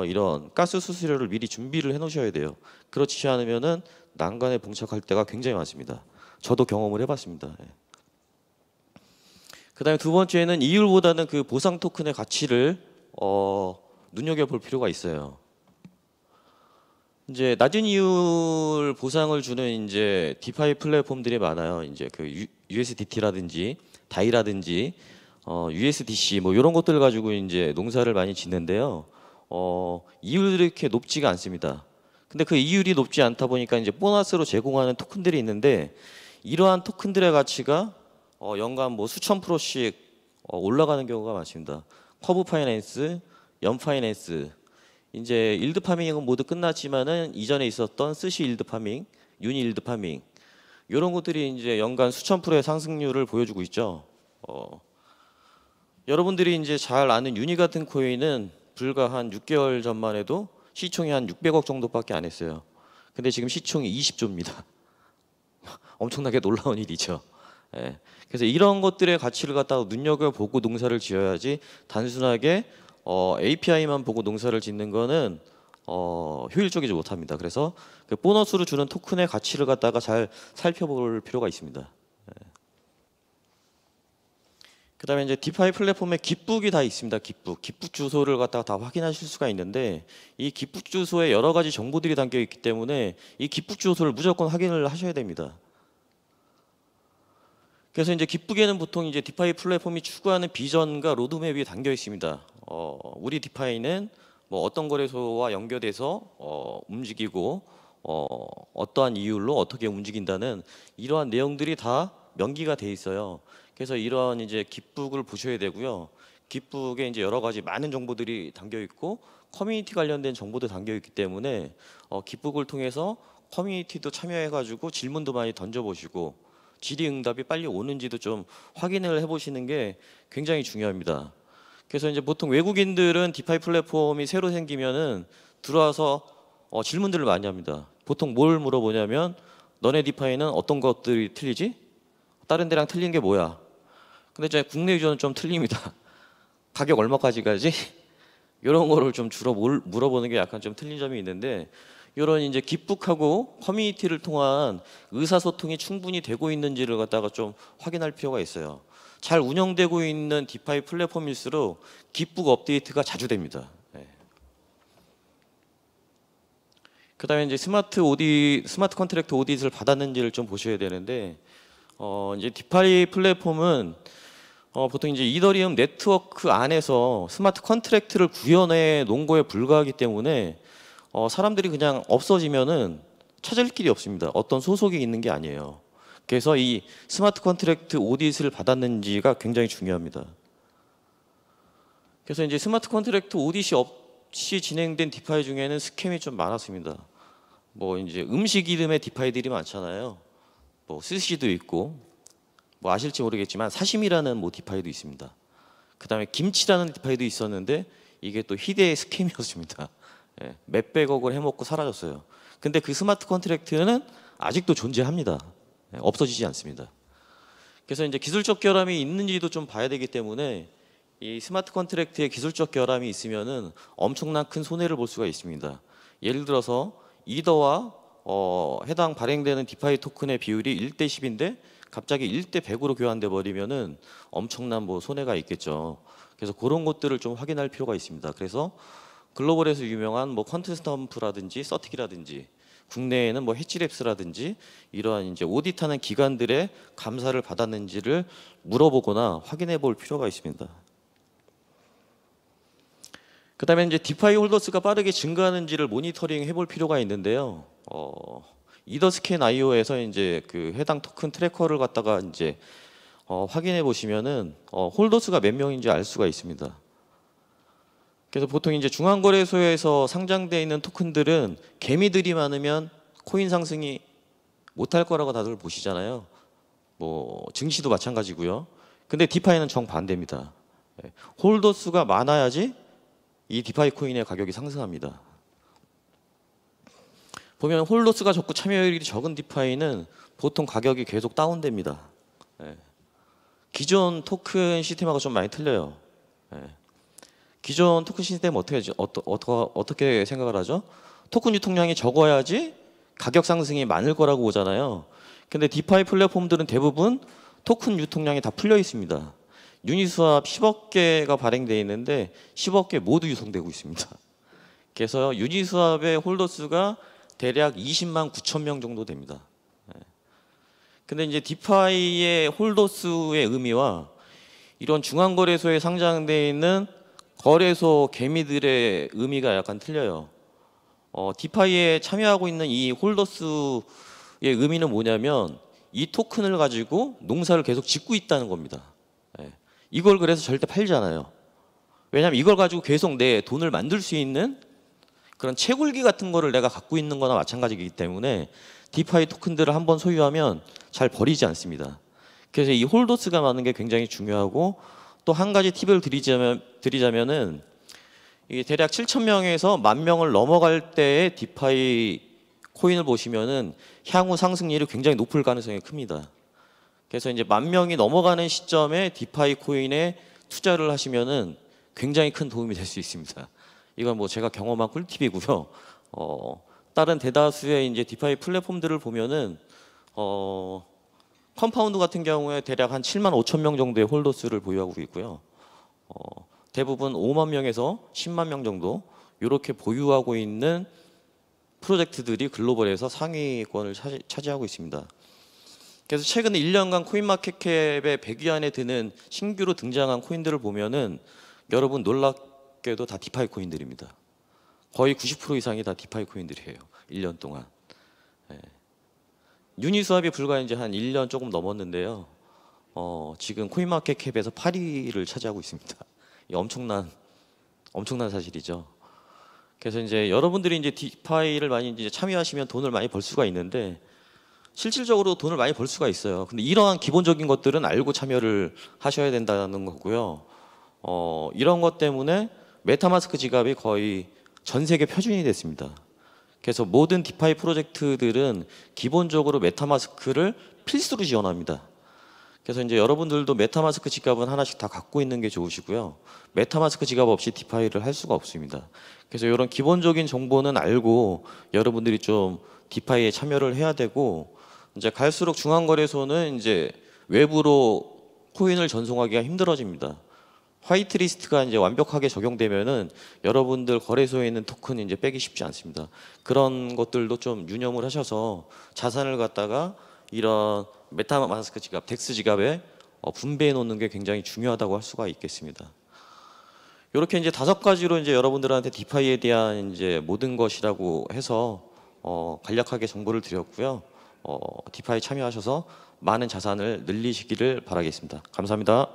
이런 가스 수수료를 미리 준비를 해 놓으셔야 돼요. 그렇지 않으면은 난관에 봉착할 때가 굉장히 많습니다. 저도 경험을 해봤습니다. 예. 그다음에 두 번째는 이율보다는 그 보상 토큰의 가치를 눈여겨볼 필요가 있어요. 이제 낮은 이율 보상을 주는 이제 디파이 플랫폼들이 많아요. 이제 그 USDT라든지 다이라든지 USDC 뭐 이런 것들을 가지고 이제 농사를 많이 짓는데요. 이율이 이렇게 높지가 않습니다. 근데 그 이율이 높지 않다 보니까 이제 보너스로 제공하는 토큰들이 있는데 이러한 토큰들의 가치가 연간 뭐 수천 프로씩 올라가는 경우가 많습니다. 커브 파이낸스, 연 파이낸스, 이제 일드 파밍은 모두 끝났지만은 이전에 있었던 스시 일드 파밍, 유니 일드 파밍 이런 것들이 이제 연간 수천 프로의 상승률을 보여주고 있죠. 여러분들이 이제 잘 아는 유니 같은 코인은 불과 한 6개월 전만 해도 시총이 한 600억 정도밖에 안 했어요. 근데 지금 시총이 20조입니다. 엄청나게 놀라운 일이죠. 예. 그래서 이런 것들의 가치를 갖다가 눈여겨보고 농사를 지어야지 단순하게 API만 보고 농사를 짓는 거는 효율적이지 못합니다. 그래서 그 보너스로 주는 토큰의 가치를 갖다가 잘 살펴볼 필요가 있습니다. 예. 그다음에 이제 디파이 플랫폼에 깃북이 다 있습니다. 깃북 주소를 갖다가 다 확인하실 수가 있는데 이 깃북 주소에 여러 가지 정보들이 담겨 있기 때문에 이 깃북 주소를 무조건 확인을 하셔야 됩니다. 그래서 이제 깃북에는 보통 이제 디파이 플랫폼이 추구하는 비전과 로드맵이 담겨 있습니다. 우리 디파이는 뭐 어떤 거래소와 연결돼서 움직이고 어떠한 이율로 어떻게 움직인다는 이러한 내용들이 다 명기가 돼 있어요. 그래서 이러한 이제 깃북을 보셔야 되고요. 깃북에 이제 여러 가지 많은 정보들이 담겨 있고 커뮤니티 관련된 정보도 담겨 있기 때문에 깃북을 통해서 커뮤니티도 참여해가지고 질문도 많이 던져보시고 질의응답이 빨리 오는지도 좀 확인을 해보시는 게 굉장히 중요합니다. 그래서 이제 보통 외국인들은 디파이 플랫폼이 새로 생기면은 들어와서 질문들을 많이 합니다. 보통 뭘 물어보냐면 너네 디파이는 어떤 것들이 틀리지? 다른 데랑 틀린 게 뭐야? 근데 이제 국내 유저는 좀 틀립니다. 가격 얼마까지 가지? 이런 거를 좀 주로 물어보는 게 약간 좀 틀린 점이 있는데 이런 이제 깃북하고 커뮤니티를 통한 의사소통이 충분히 되고 있는지를 갖다가 좀 확인할 필요가 있어요. 잘 운영되고 있는 디파이 플랫폼일수록 깃북 업데이트가 자주 됩니다. 네. 그다음에 이제 스마트 컨트랙트 오디트를 받았는지를 좀 보셔야 되는데 이제 디파이 플랫폼은 보통 이제 이더리움 네트워크 안에서 스마트 컨트랙트를 구현해 놓은 거에 불과하기 때문에 사람들이 그냥 없어지면은 찾을 길이 없습니다. 어떤 소속이 있는 게 아니에요. 그래서 이 스마트 컨트랙트 오디트를 받았는지가 굉장히 중요합니다. 그래서 이제 스마트 컨트랙트 오디트 없이 진행된 디파이 중에는 스캠이 좀 많았습니다. 뭐 이제 음식 이름의 디파이들이 많잖아요. 뭐 스시도 있고 뭐 아실지 모르겠지만 사시미라는 뭐 디파이도 있습니다. 그다음에 김치라는 디파이도 있었는데 이게 또 희대의 스캠이었습니다. 예, 몇백억을 해먹고 사라졌어요. 근데 그 스마트 컨트랙트는 아직도 존재합니다. 예, 없어지지 않습니다. 그래서 이제 기술적 결함이 있는지도 좀 봐야 되기 때문에 이 스마트 컨트랙트에 기술적 결함이 있으면은 엄청난 큰 손해를 볼 수가 있습니다. 예를 들어서 이더와 해당 발행되는 디파이 토큰의 비율이 1대 10인데 갑자기 1대 100으로 교환돼 버리면은 엄청난 뭐 손해가 있겠죠. 그래서 그런 것들을 좀 확인할 필요가 있습니다. 그래서 글로벌에서 유명한 뭐 퀀트스텀프라든지 서틱이라든지 국내에는 뭐 해치랩스라든지 이러한 이제 오디트하는 기관들의 감사를 받았는지를 물어보거나 확인해 볼 필요가 있습니다. 그다음에 이제 디파이 홀더스가 빠르게 증가하는지를 모니터링 해볼 필요가 있는데요. 이더스캔.io에서 이제 그 해당 토큰 트래커를 갖다가 이제 확인해 보시면은 홀더스가 몇 명인지 알 수가 있습니다. 그래서 보통 이제 중앙거래소에서 상장되어 있는 토큰들은 개미들이 많으면 코인 상승이 못할 거라고 다들 보시잖아요. 뭐 증시도 마찬가지고요. 근데 디파이는 정반대입니다. 홀더 수가 많아야지 이 디파이 코인의 가격이 상승합니다. 보면 홀더 수가 적고 참여율이 적은 디파이는 보통 가격이 계속 다운됩니다. 기존 토큰 시스템하고 좀 많이 틀려요. 기존 토큰 시스템 어떻게 생각을 하죠? 토큰 유통량이 적어야지 가격 상승이 많을 거라고 보잖아요. 근데 디파이 플랫폼들은 대부분 토큰 유통량이 다 풀려 있습니다. 유니스왑 10억 개가 발행되어 있는데 10억 개 모두 유통되고 있습니다. 그래서 유니스왑의 홀더 수가 대략 20만 9천 명 정도 됩니다. 근데 이제 디파이의 홀더 수의 의미와 이런 중앙거래소에 상장되어 있는 거래소 개미들의 의미가 약간 틀려요. 디파이에 참여하고 있는 이 홀더 수의 의미는 뭐냐면 이 토큰을 가지고 농사를 계속 짓고 있다는 겁니다. 이걸 그래서 절대 팔지 않아요. 왜냐하면 이걸 가지고 계속 내 돈을 만들 수 있는 그런 채굴기 같은 거를 내가 갖고 있는 거나 마찬가지이기 때문에 디파이 토큰들을 한번 소유하면 잘 버리지 않습니다. 그래서 이 홀더스가 많은 게 굉장히 중요하고, 또 한 가지 팁을 드리자면은 이게 대략 7,000명에서 10,000명을 넘어갈 때의 디파이 코인을 보시면은 향후 상승률이 굉장히 높을 가능성이 큽니다. 그래서 이제 10,000명이 넘어가는 시점에 디파이 코인에 투자를 하시면은 굉장히 큰 도움이 될 수 있습니다. 이건 뭐 제가 경험한 꿀팁이고요. 다른 대다수의 이제 디파이 플랫폼들을 보면은 컴파운드 같은 경우에 대략 한 7만 5천 명 정도의 홀더 수를 보유하고 있고요. 대부분 5만 명에서 10만 명 정도 이렇게 보유하고 있는 프로젝트들이 글로벌에서 상위권을 차지하고 있습니다. 그래서 최근 1년간 코인마켓캡의 100위 안에 드는 신규로 등장한 코인들을 보면은 여러분 놀랍게도 다 디파이 코인들입니다. 거의 90% 이상이 다 디파이 코인들이에요. 1년 동안. 유니스왑이 불과 이제 한 1년 조금 넘었는데요. 지금 코인마켓캡에서 8위를 차지하고 있습니다. 이 엄청난 사실이죠. 그래서 이제 여러분들이 이제 디파이를 많이 이제 참여하시면 돈을 많이 벌 수가 있는데, 실질적으로 돈을 많이 벌 수가 있어요. 근데 이러한 기본적인 것들은 알고 참여를 하셔야 된다는 거고요. 이런 것 때문에 메타마스크 지갑이 거의 전 세계 표준이 됐습니다. 그래서 모든 디파이 프로젝트들은 기본적으로 메타마스크를 필수로 지원합니다. 그래서 이제 여러분들도 메타마스크 지갑은 하나씩 다 갖고 있는 게 좋으시고요. 메타마스크 지갑 없이 디파이를 할 수가 없습니다. 그래서 이런 기본적인 정보는 알고 여러분들이 좀 디파이에 참여를 해야 되고, 이제 갈수록 중앙거래소는 이제 외부로 코인을 전송하기가 힘들어집니다. 화이트리스트가 이제 완벽하게 적용되면은 여러분들 거래소에 있는 토큰 이제 빼기 쉽지 않습니다. 그런 것들도 좀 유념을 하셔서 자산을 갖다가 이런 메타마스크 지갑, 덱스 지갑에 분배해 놓는 게 굉장히 중요하다고 할 수가 있겠습니다. 이렇게 이제 5가지로 이제 여러분들한테 디파이에 대한 이제 모든 것이라고 해서 간략하게 정보를 드렸고요. 디파이 참여하셔서 많은 자산을 늘리시기를 바라겠습니다. 감사합니다.